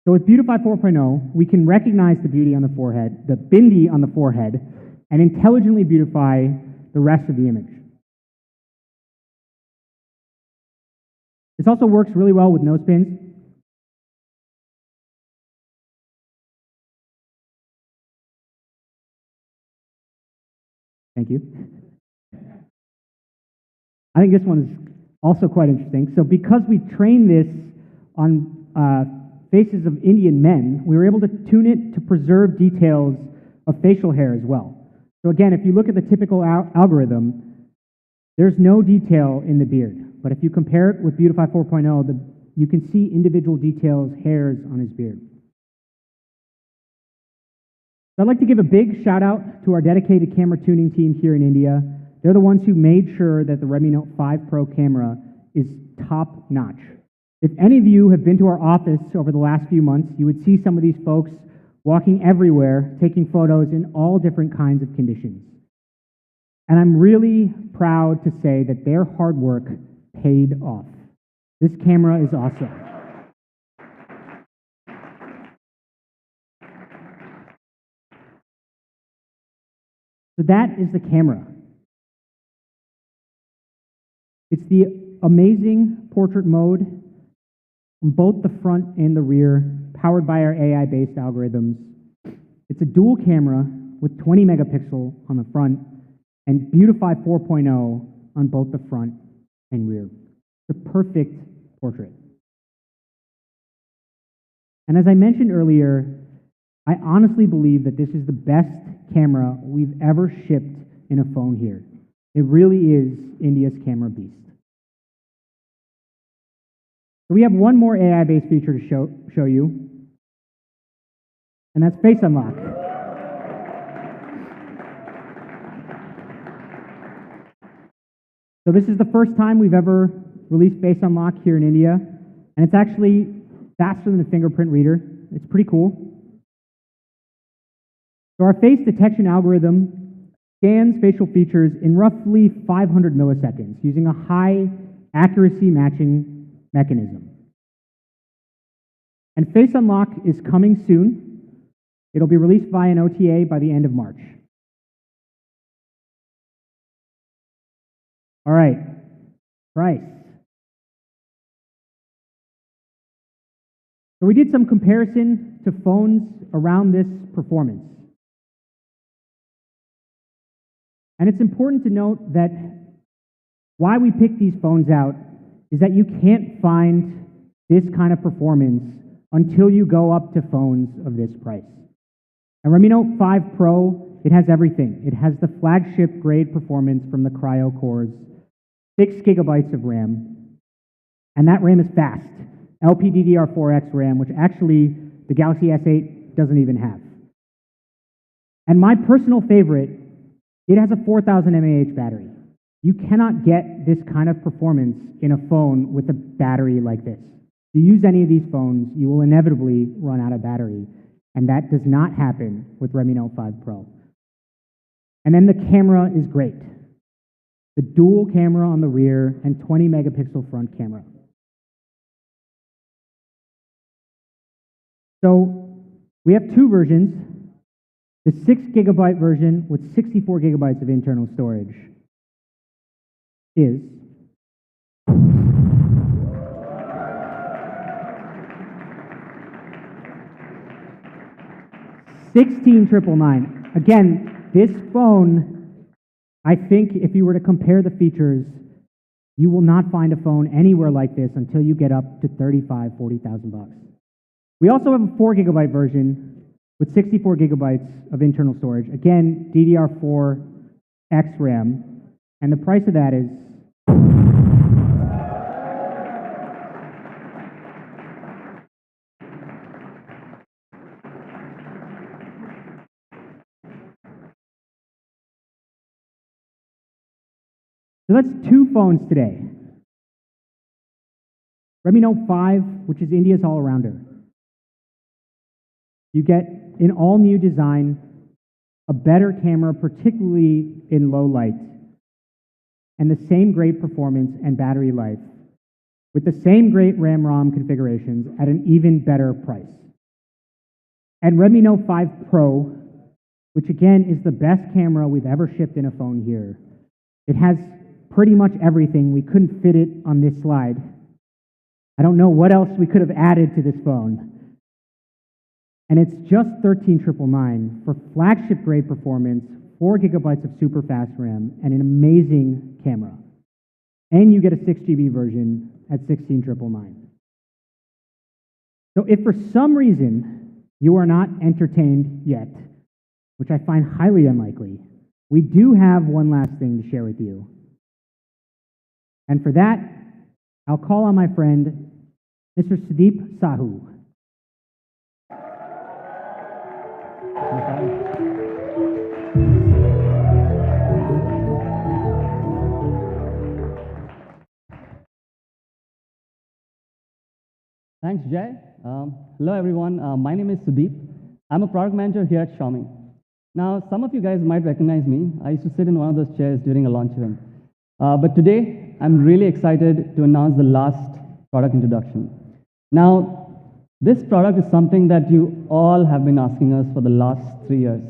So with Beautify 4.0, we can recognize the beauty on the forehead, the bindi on the forehead, and intelligently beautify the rest of the image. This also works really well with nose pins. Thank you. I think this one is also quite interesting. So because we trained this on faces of Indian men, we were able to tune it to preserve details of facial hair as well. So again, if you look at the typical algorithm, there's no detail in the beard. But if you compare it with Beautify 4.0, you can see individual details, hairs on his beard. So I'd like to give a big shout out to our dedicated camera tuning team here in India. They're the ones who made sure that the Redmi Note 5 Pro camera is top notch. If any of you have been to our office over the last few months, you would see some of these folks walking everywhere, taking photos in all different kinds of conditions. And I'm really proud to say that their hard work paid off. This camera is awesome. So that is the camera. It's the amazing portrait mode on both the front and the rear, powered by our AI-based algorithms. It's a dual camera with 20 megapixel on the front and Beautify 4.0 on both the front and rear. It's a perfect portrait. And as I mentioned earlier, I honestly believe that this is the best camera we've ever shipped in a phone here. It really is India's camera beast. So we have one more AI-based feature to show you, and that's Face Unlock. So this is the first time we've ever released Face Unlock here in India, and it's actually faster than a fingerprint reader. It's pretty cool. So our face detection algorithm scans facial features in roughly 500 milliseconds using a high accuracy matching mechanism. And Face Unlock is coming soon. It'll be released via an OTA by the end of March. All right, price. So we did some comparison to phones around this performance. And it's important to note that why we picked these phones out is that you can't find this kind of performance until you go up to phones of this price. And Redmi Note 5 Pro, it has everything. It has the flagship grade performance from the Cryo cores, 6 gigabytes of RAM, and that RAM is fast. LPDDR4X RAM, which actually the Galaxy S8 doesn't even have. And my personal favorite, it has a 4,000 mAh battery. You cannot get this kind of performance in a phone with a battery like this. If you use any of these phones, you will inevitably run out of battery, and that does not happen with Redmi Note 5 Pro. And then the camera is great. The dual camera on the rear and 20 megapixel front camera. So we have two versions. The 6 gigabyte version with 64 gigabytes of internal storage is $16,999. Again, this phone, I think if you were to compare the features, you will not find a phone anywhere like this until you get up to $35,000, $40,000. We also have a 4 gigabyte version with 64 gigabytes of internal storage. Again, DDR4X RAM, and the price of that is so that's two phones today. Redmi Note 5, which is India's all-arounder. You get an all-new design, a better camera, particularly in low light, and the same great performance and battery life, with the same great RAM-ROM configurations at an even better price. And Redmi Note 5 Pro, which again is the best camera we've ever shipped in a phone here. It has pretty much everything. We couldn't fit it on this slide. I don't know what else we could have added to this phone. And it's just $13,999 for flagship grade performance, 4 gigabytes of super fast RAM, and an amazing camera. And you get a 6 GB version at $16,999. So if for some reason you are not entertained yet, which I find highly unlikely, we do have one last thing to share with you. And for that, I'll call on my friend, Mr. Sudeep Sahu. Thanks, Jay. Hello, everyone. My name is Sudeep. I'm a product manager here at Xiaomi. Now, some of you guys might recognize me. I used to sit in one of those chairs during a launch event. But today, I'm really excited to announce the last product introduction. Now, this product is something that you all have been asking us for the last 3 years.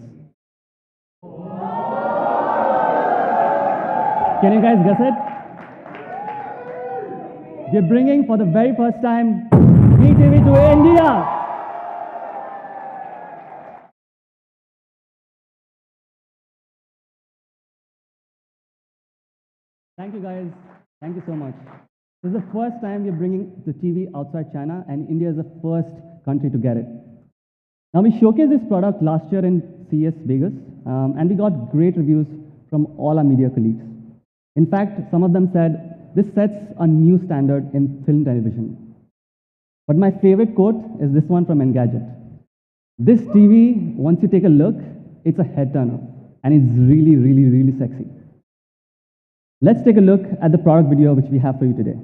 Can you guys guess it? We're bringing for the very first time Mi TV to India. Thank you guys. Thank you so much. This is the first time we're bringing the TV outside China, and India is the first country to get it. Now, we showcased this product last year in CES Vegas, and we got great reviews from all our media colleagues. In fact, some of them said, this sets a new standard in film television. But my favorite quote is this one from Engadget. This TV, once you take a look, it's a head turner, and it's really, really, really sexy. Let's take a look at the product video which we have for you today.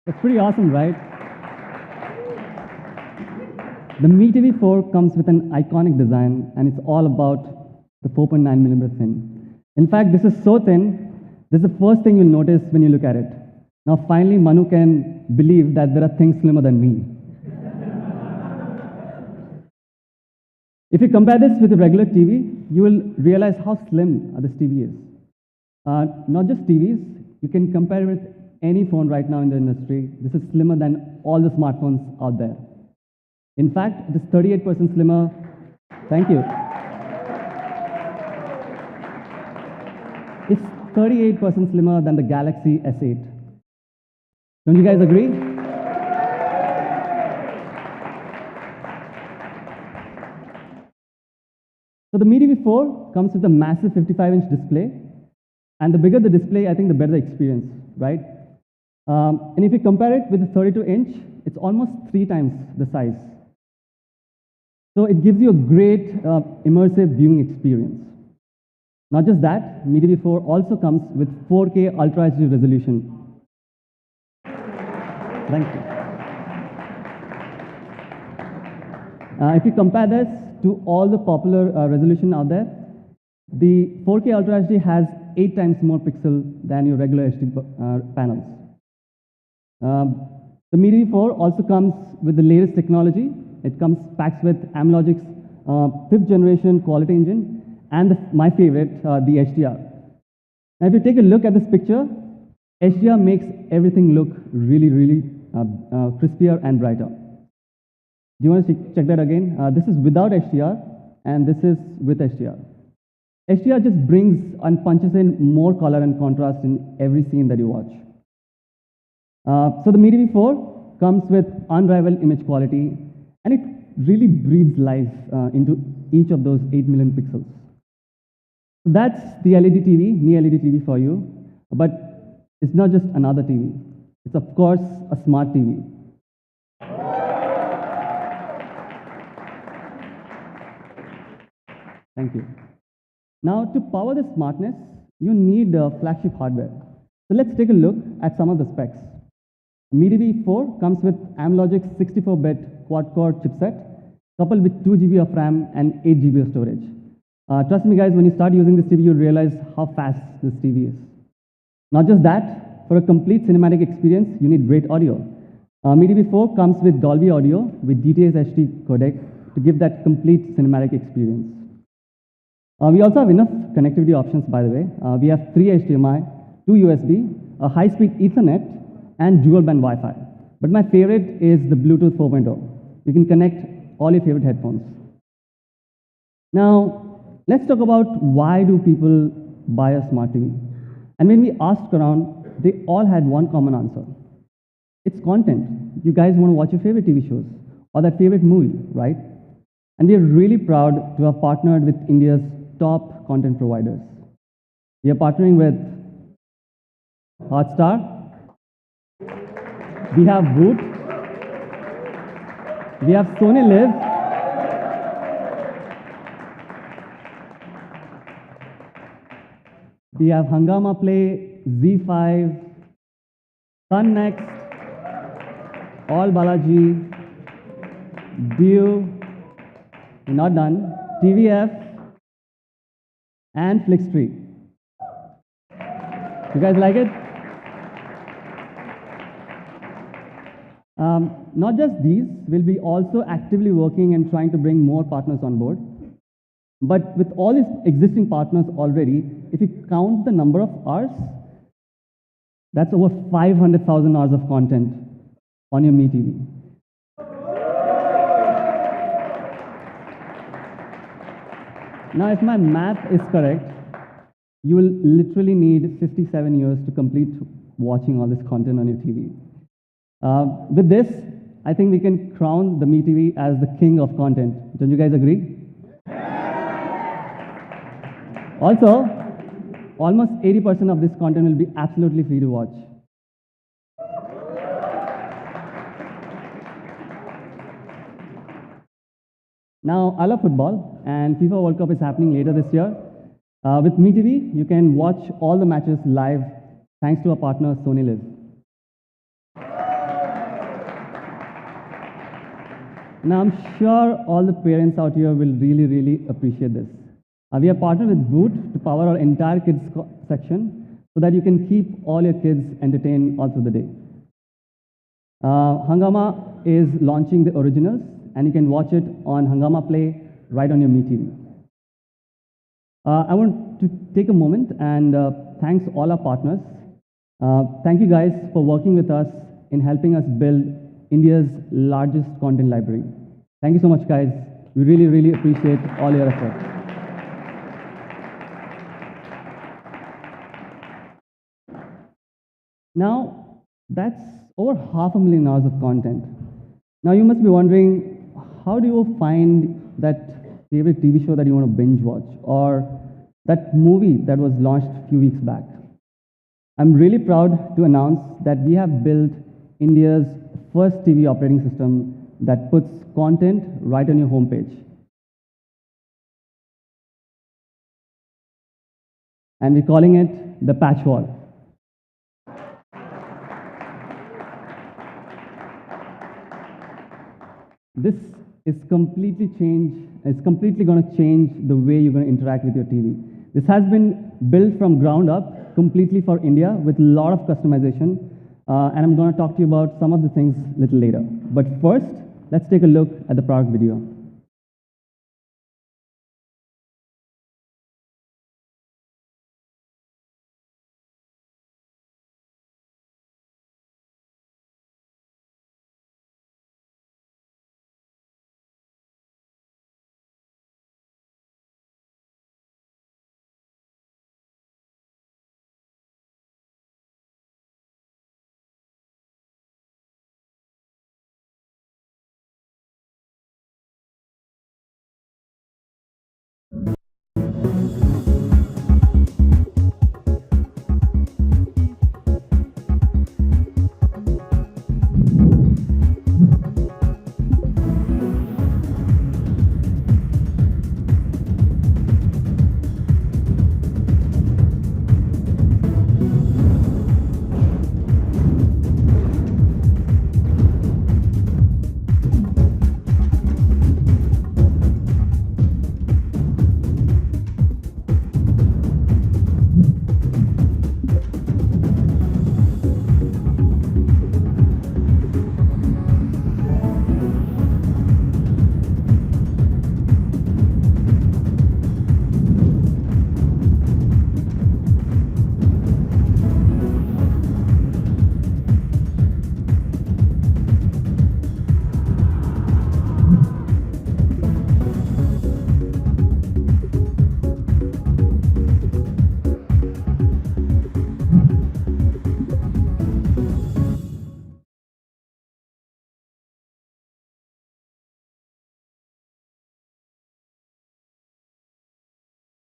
It's pretty awesome, right? The Mi TV 4 comes with an iconic design, and it's all about the 4.9mm thin. In fact, this is so thin, this is the first thing you'll notice when you look at it. Now, finally, Manu can believe that there are things slimmer than me. If you compare this with a regular TV, you will realize how slim this TV is. Not just TVs, you can compare it with any phone right now in the industry. This is slimmer than all the smartphones out there. In fact, it is 38% slimmer. Thank you. It's 38% slimmer than the Galaxy S8. Don't you guys agree? So the Mi TV 4 comes with a massive 55-inch display. And the bigger the display, I think the better the experience, right? And if you compare it with the 32-inch, it's almost 3 times the size. So it gives you a great immersive viewing experience. Not just that, Mi TV 4 also comes with 4K Ultra HD resolution. Thank you. If you compare this to all the popular resolution out there, the 4K Ultra HD has 8 times more pixel than your regular HD panels. The Mi TV 4 also comes with the latest technology. It comes packed with Amlogic's 5th generation quality engine and my favorite, the HDR. Now, if you take a look at this picture, HDR makes everything look really, really crispier and brighter. Do you want to check that again? This is without HDR and this is with HDR. HDR just brings and punches in more color and contrast in every scene that you watch. So the Mi TV 4 comes with unrivaled image quality, and it really breathes life into each of those 8 million pixels. So that's the LED TV, Mi LED TV for you. But it's not just another TV. It's of course a smart TV. Thank you. Now, to power this smartness, you need flagship hardware. So let's take a look at some of the specs. Mi TV 4 comes with Amlogic's 64-bit quad-core chipset, coupled with 2 GB of RAM and 8 GB of storage. Trust me guys, when you start using this TV, you'll realize how fast this TV is. Not just that, for a complete cinematic experience, you need great audio. Mi TV 4 comes with Dolby Audio with DTS HD codec to give that complete cinematic experience. We also have enough connectivity options, by the way. We have 3 HDMI, 2 USB, a high-speed Ethernet, and dual-band Wi-Fi. But my favorite is the Bluetooth 4.0. You can connect all your favorite headphones. Now, let's talk about why do people buy a smart TV? And when we asked around, they all had one common answer. It's content. You guys want to watch your favorite TV shows or that favorite movie, right? And we are really proud to have partnered with India's top content providers. We are partnering with Hotstar, we have Voot, We have Sony Live. We have Hungama Play, Z5, Sun Next, All Balaji, Dio, not done, TVF, and Flickstreak. You guys like it? Not just these, we'll be also actively working and trying to bring more partners on board. But with all these existing partners already, if you count the number of hours, that's over 500,000 hours of content on your Mi TV. Now, if my math is correct, you will literally need 57 years to complete watching all this content on your TV. With this, I think we can crown the Mi TV as the king of content. Don't you guys agree? Also, almost 80% of this content will be absolutely free to watch. Now, I love football, and FIFA World Cup is happening later this year. With Mi TV, you can watch all the matches live thanks to our partner Sony Live. Now, I'm sure all the parents out here will really appreciate this. We are partnered with Boot to power our entire kids section so that you can keep all your kids entertained all through the day. Hungama is launching the originals, and you can watch it on Hungama Play right on your Mi TV. I want to take a moment and thanks all our partners. Thank you guys for working with us in helping us build India's largest content library. Thank you so much, guys. We really appreciate all your effort. Now, that's over 500,000 hours of content. Now, you must be wondering, how do you find that favorite TV show that you want to binge watch, or that movie that was launched a few weeks back? I'm really proud to announce that we have built India's first TV operating system that puts content right on your homepage. And we're calling it the Patch Wall. This is completely going to change the way you're going to interact with your TV. This has been built from ground up completely for India with a lot of customization. And I'm going to talk to you about some of the things a little later. But first, let's take a look at the product video.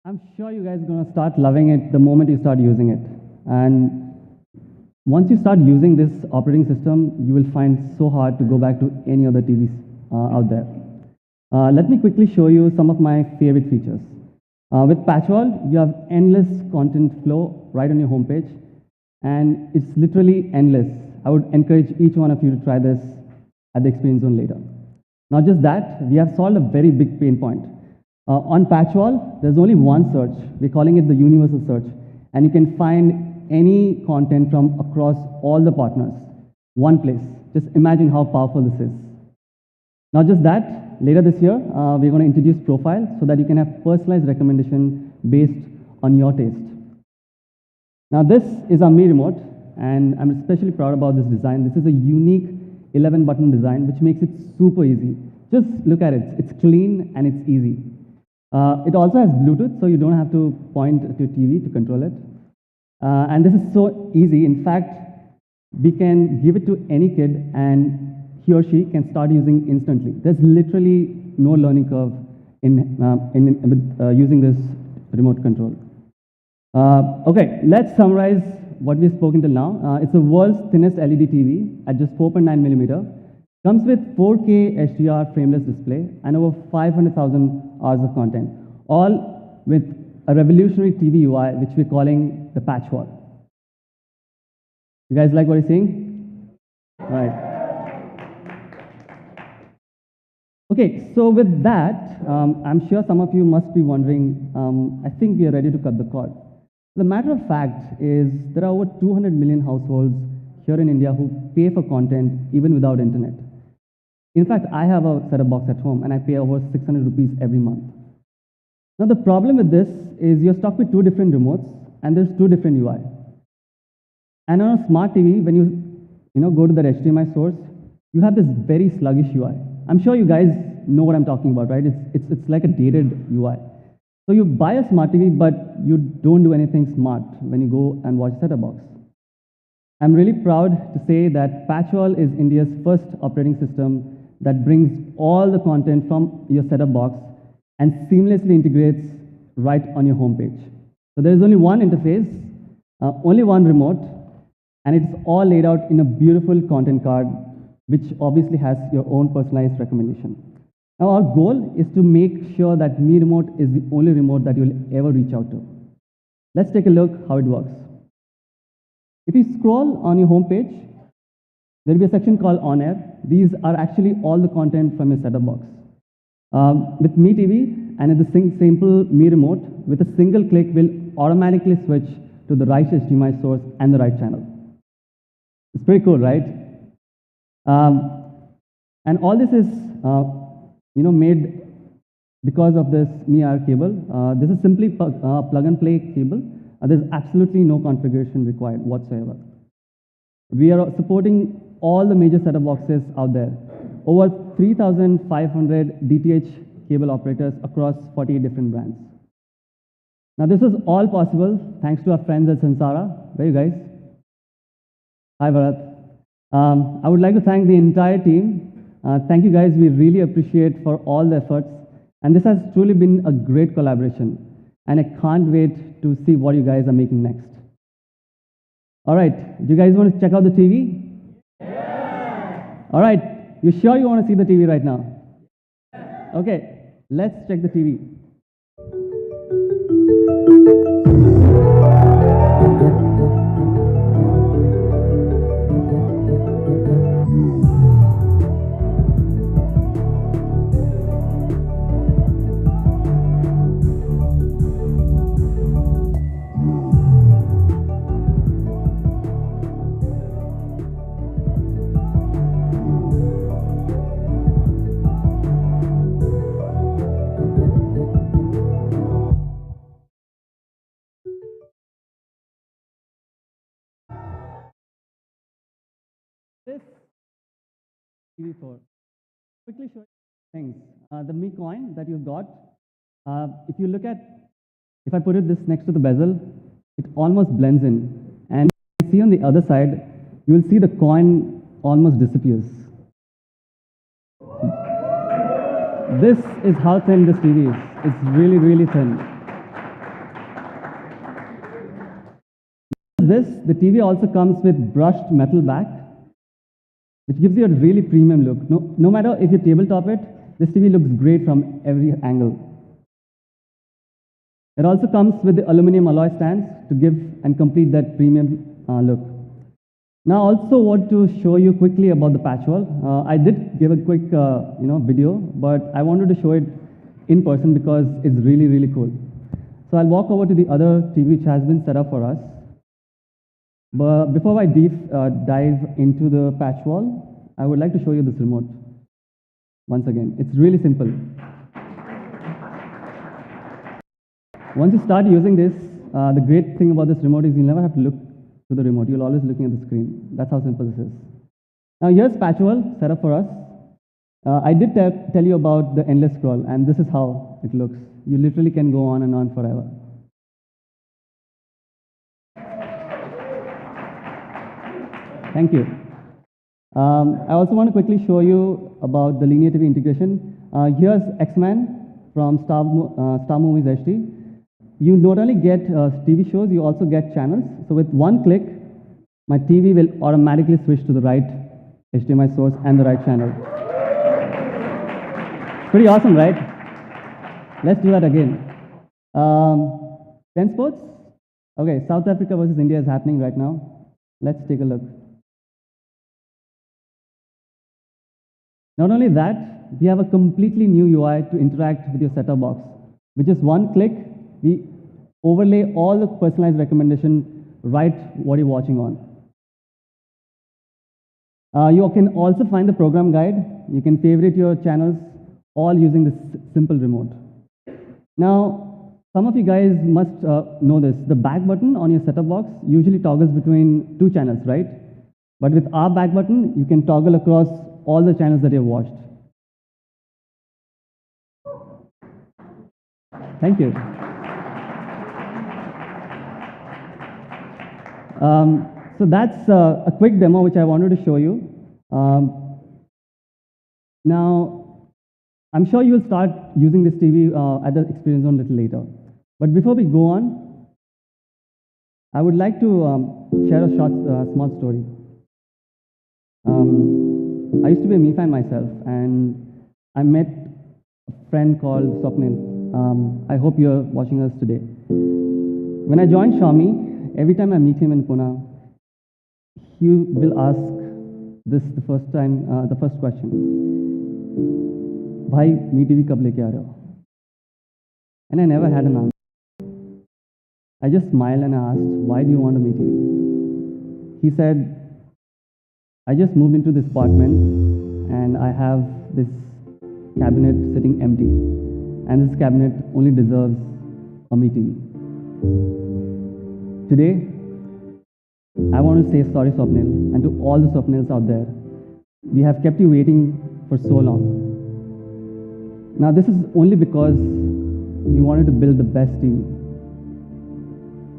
I'm sure you guys are going to start loving it the moment you start using it. And once you start using this operating system, you will find it so hard to go back to any other TV out there. Let me quickly show you some of my favorite features. With Patchwall, you have endless content flow right on your homepage, and it's literally endless. I would encourage each one of you to try this at the experience zone later. Not just that, we have solved a very big pain point. On Patchwall, there's only one search. We're calling it the universal search, and you can find any content from across all the partners. One place. Just imagine how powerful this is. Not just that, later this year, we're going to introduce Profile so that you can have personalized recommendation based on your taste. Now this is our Mi Remote, and I'm especially proud about this design. This is a unique 11-button design, which makes it super easy. Just look at it. It's clean and it's easy. It also has Bluetooth, so you don't have to point to your TV to control it. And this is so easy. In fact, we can give it to any kid and he or she can start using instantly. There's literally no learning curve with using this remote control. Okay, let's summarize what we've spoken till now. It's the world's thinnest LED TV at just 4.9 millimeter. Comes with 4K HDR frameless display and over 500,000 hours of content, all with a revolutionary TV UI, which we're calling the Patchwall. You guys like what you're seeing? All right. Okay, so with that, I'm sure some of you must be wondering, I think we are ready to cut the cord. The matter of fact is there are over 200 million households here in India who pay for content even without internet. In fact, I have a set-top box at home and I pay over 600 rupees every month. Now the problem with this is you're stuck with two different remotes and there's two different UI. And on a smart TV, when you go to the HDMI source, you have this very sluggish UI. I'm sure you guys know what I'm talking about, right? It's like a dated UI. So you buy a smart TV, but you don't do anything smart when you go and watch set-top box. I'm really proud to say that Patchwall is India's first operating system that brings all the content from your set-top box and seamlessly integrates right on your homepage. So there is only one interface, only one remote, and it's all laid out in a beautiful content card, which obviously has your own personalized recommendation. Now our goal is to make sure that Mi Remote is the only remote that you'll ever reach out to. Let's take a look how it works. If you scroll on your homepage, there will be a section called On Air. These are actually all the content from your set-top box. With Mi TV and in the simple Mi Remote, with a single click, we'll automatically switch to the right HDMI source and the right channel. It's pretty cool, right? And all this is made because of this Mi R cable. This is simply plug-and-play cable. There's absolutely no configuration required whatsoever. We are supporting all the major set-top boxes out there. Over 3,500 DTH cable operators across 48 different brands. Now this is all possible thanks to our friends at Sansara. Where are you guys? Hi Bharat. I would like to thank the entire team. Thank you guys, we really appreciate for all the efforts. And this has truly been a great collaboration. And I can't wait to see what you guys are making next. All right, do you guys want to check out the TV? Yeah. All right, you sure you want to see the TV right now? Yeah. Okay, let's check the TV. This TV4. Quickly show you things. The Mi coin that you've got. If you look at, if I put it this next to the bezel, it almost blends in. And you see on the other side, you will see the coin almost disappears. This is how thin this TV is. It's really, really thin. The TV also comes with brushed metal back. which gives you a really premium look. No matter if you tabletop it, this TV looks great from every angle. It also comes with the aluminum alloy stands to give and complete that premium look. Now, I also want to show you quickly about the patch wall. I did give a quick video, but I wanted to show it in person because it's really, really cool. So I'll walk over to the other TV which has been set up for us. But before I dive into the patch wall, I would like to show you this remote. Once again, it's really simple. Once you start using this, the great thing about this remote is you'll never have to look to the remote. You'll always looking at the screen. That's how simple this is. Now here's patch wall set up for us. I did tell you about the endless scroll, and this is how it looks. You literally can go on and on forever. Thank you. I also want to quickly show you about the linear TV integration. Here's X-Men from Star Movies HD. You not only get TV shows, you also get channels. So with one click, my TV will automatically switch to the right HDMI source and the right channel. Pretty awesome, right? Let's do that again. 10 sports? Okay, South Africa versus India is happening right now. Let's take a look. Not only that, we have a completely new UI to interact with your set-top box. With just one click, we overlay all the personalized recommendation right what you're watching on. You can also find the program guide. You can favorite your channels all using this simple remote. Now, some of you guys must know this. The back button on your set-top box usually toggles between two channels, right? But with our back button, you can toggle across all the channels that you've watched. Thank you. So that's a quick demo which I wanted to show you. Now, I'm sure you'll start using this TV at the experience zone a little later. But before we go on, I would like to share a small story. I used to be a Mi fan myself, and I met a friend called Swapnil. I hope you're watching us today. When I joined Xiaomi, every time I meet him in Pune, he will ask this the first question. Bhai, Mi TV kab leke aa rahe ho? And I never had an answer. I just smiled and I asked, why do you want a Mi TV? He said, I just moved into this apartment and I have this cabinet sitting empty. And this cabinet only deserves a Mi TV. Today, I want to say sorry, Swapnil, and to all the Swapnils out there. We have kept you waiting for so long. Now, this is only because we wanted to build the best TV.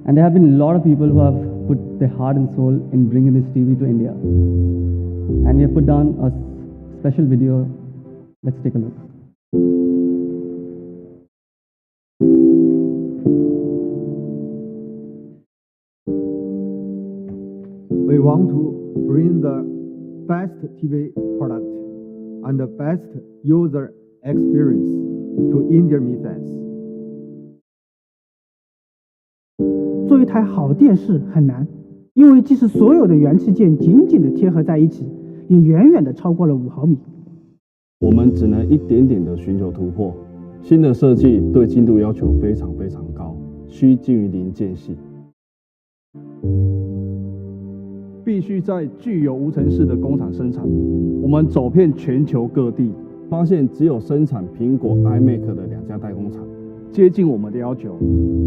And there have been a lot of people who have put their heart and soul in bringing this TV to India. And we have put down a special video. Let's take a look. We want to bring the best TV product and the best user experience to Indian Mi fans. 做一台好电视很难，因为即使所有的元器件紧紧地贴合在一起，也远远地超过了5毫米。我们只能一点点地寻求突破。新的设计对精度要求非常高，需精于零间隙。必须在具有无尘室的工厂生产。我们走遍全球各地，发现只有生产苹果 iMac 的2家代工厂接近我们的要求，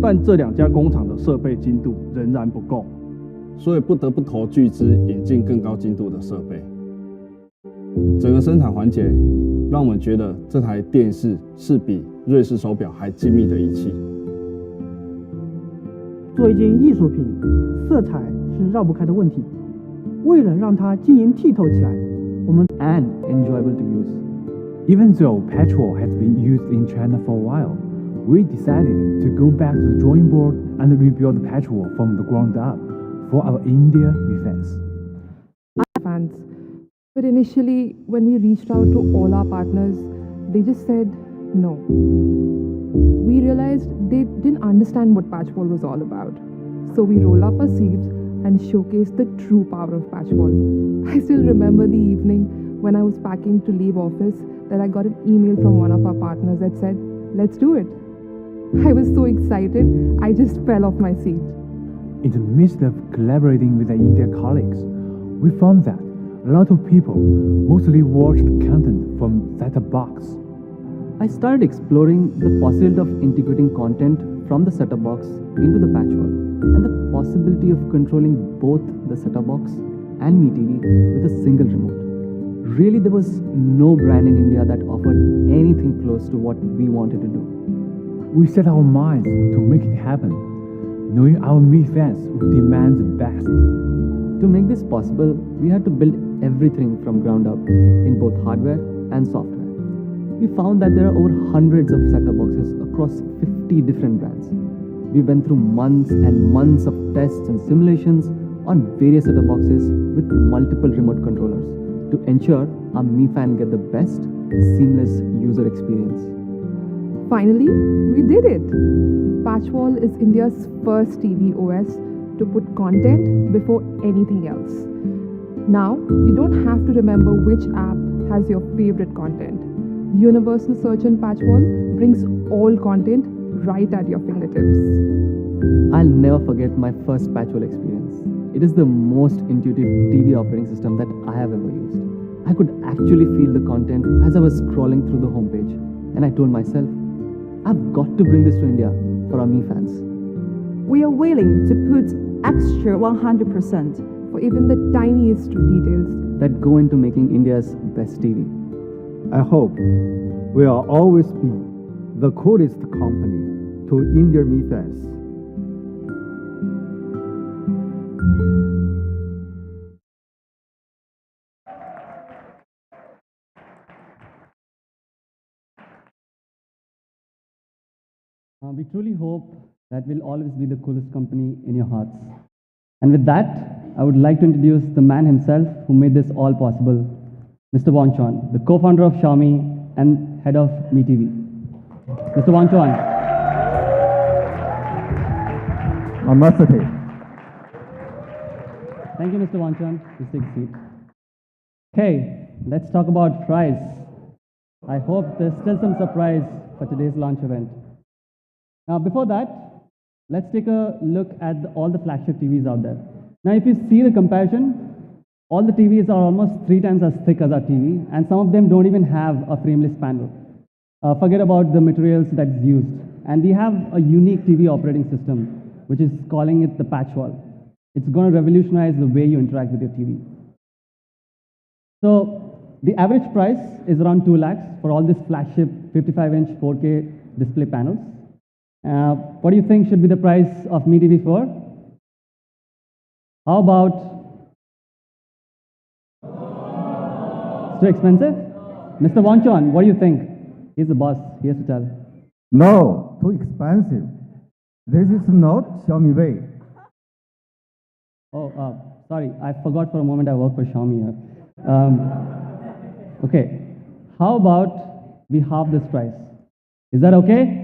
但这2家工厂的设备精度仍然不够，所以不得不投巨资引进更高精度的设备。整个生产环节让我们觉得这台电视是比瑞士手表还精密的仪器。做一件艺术品，色彩是绕不开的问题。为了让它晶莹剔透起来，我们 and enjoyable to use. Even though petrol has been used in China for a while, we decided to go back to the drawing board and rebuild petrol from the ground up for our India Mi fans. Fans But initially, when we reached out to all our partners, they just said no. We realized they didn't understand what Patchwall was all about. So we rolled up our sleeves and showcased the true power of Patchwall. I still remember the evening when I was packing to leave office that I got an email from one of our partners that said, "Let's do it." I was so excited, I just fell off my seat. In the midst of collaborating with our India colleagues, we found that a lot of people mostly watched content from set-top box. I started exploring the possibility of integrating content from the set-top box into the Patchwall and the possibility of controlling both the set-top box and Mi TV with a single remote. Really, there was no brand in India that offered anything close to what we wanted to do. We set our minds to make it happen, knowing our Mi fans would demand the best. To make this possible, we had to build everything from ground up in both hardware and software. We found that there are over hundreds of set-top boxes across 50 different brands. We went through months and months of tests and simulations on various set-top boxes with multiple remote controllers to ensure our Mi fan get the best, seamless user experience. Finally, we did it! Patchwall is India's first TV OS to put content before anything else. Now, you don't have to remember which app has your favorite content. Universal Search in Patchwall brings all content right at your fingertips. I'll never forget my first Patchwall experience. It is the most intuitive TV operating system that I have ever used. I could actually feel the content as I was scrolling through the homepage, and I told myself, I've got to bring this to India for our Mi fans. We are willing to put extra 100% for even the tiniest of details that go into making India's best TV. I hope we'll always be the coolest company to Indian Mi fans. We truly hope that we'll always be the coolest company in your hearts. And with that, I would like to introduce the man himself who made this all possible, Mr. Wanchon, the co-founder of Xiaomi and head of Mi TV. Mr. Wanchon. Namaste. Thank you, Mr. Wanchon. Please take a seat. Okay, let's talk about fries. I hope there's still some surprise for today's launch event. Now, before that, let's take a look at all the flagship TVs out there. Now, if you see the comparison, all the TVs are almost 3 times as thick as our TV, and some of them don't even have a frameless panel. Forget about the materials that's used. And we have a unique TV operating system, which is calling it the Patchwall. It's going to revolutionize the way you interact with your TV. So, the average price is around 2 lakhs for all these flagship 55-inch 4K display panels. What do you think should be the price of Mi TV 4? How about? It's too expensive? Mr. Wanchon, what do you think? He's the boss. He has to tell. No, too expensive. This is not Xiaomi way. Oh, sorry. I forgot for a moment I work for Xiaomi here. Okay. How about we halve this price? Is that okay?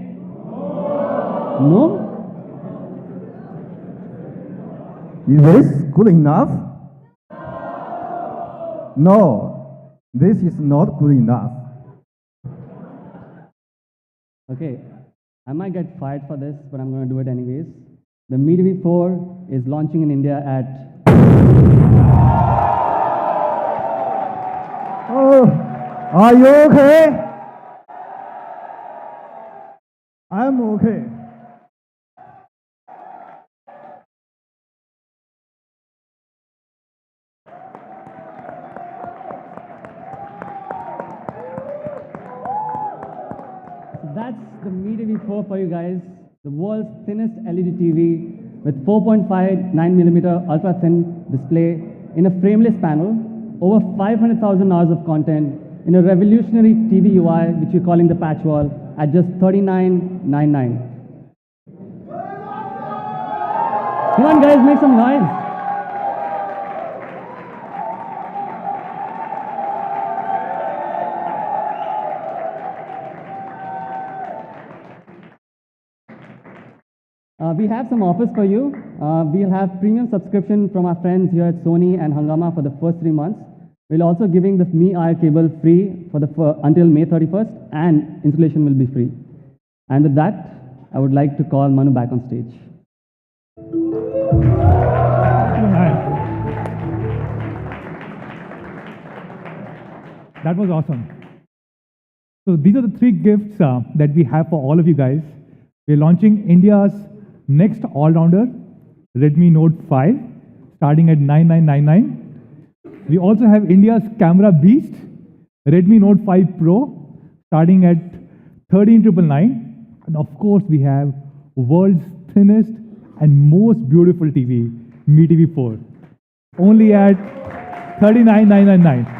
No? Is this good enough? No, this is not good enough. Okay, I might get fired for this, but I'm going to do it anyways. The Mi TV 4 is launching in India at... Oh, are you okay? I'm okay. That's the Mi TV 4 for you guys. The world's thinnest LED TV with 4.59mm ultra-thin display in a frameless panel, over 500,000 hours of content in a revolutionary TV UI, which we're calling the Patchwall, at just $39.99. Come on, guys, make some noise. We have some offers for you. We'll have premium subscription from our friends here at Sony and Hungama for the first 3 months. We're also giving the Mi IR cable free until May 31st, and installation will be free. And with that, I would like to call Manu back on stage. That was awesome. So these are the 3 gifts that we have for all of you guys. We're launching India's next all-rounder, Redmi Note 5, starting at 9999. We also have India's camera beast, Redmi Note 5 Pro, starting at 13999. And of course, we have world's thinnest and most beautiful TV, Mi TV 4, only at 39999.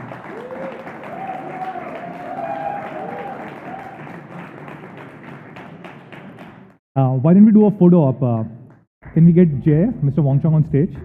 Why don't we do a photo op? Can we get Jay, Mr. Wong Chong on stage?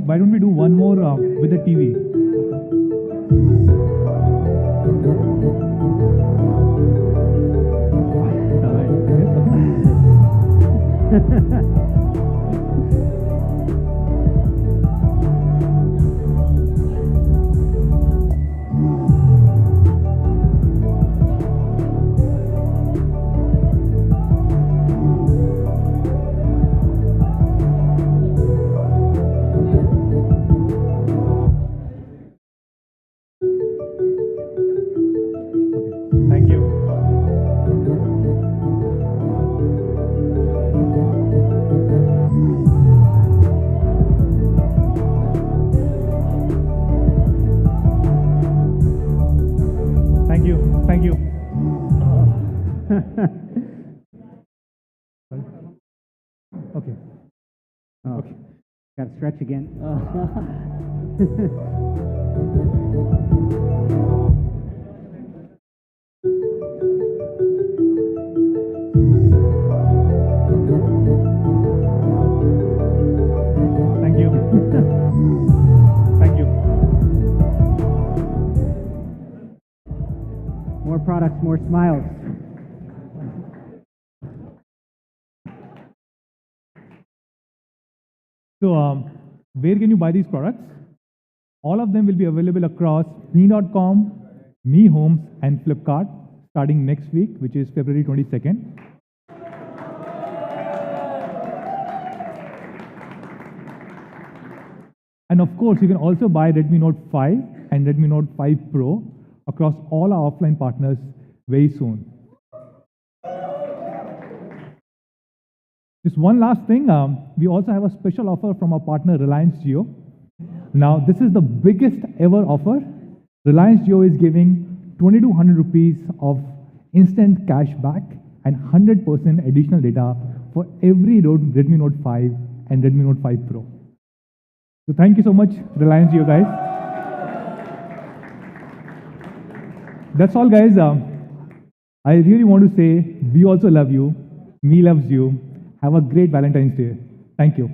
Why don't we do one more with the TV? Thank you. Thank you. Thank you. Okay. Okay. Got to stretch again. Thank you. Thank you. More products, more smiles. So, where can you buy these products? All of them will be available across Mi.com, Mi Homes, and Flipkart starting next week, which is February 22nd. And of course, you can also buy Redmi Note 5 and Redmi Note 5 Pro across all our offline partners very soon. Just one last thing, we also have a special offer from our partner Reliance Jio. Now, this is the biggest ever offer. Reliance Jio is giving 2200 rupees of instant cash back and 100% additional data for every Redmi Note 5 and Redmi Note 5 Pro. So thank you so much, Reliance Jio guys. That's all guys. I really want to say, we also love you. Mi loves you. Have a great Valentine's Day. Thank you.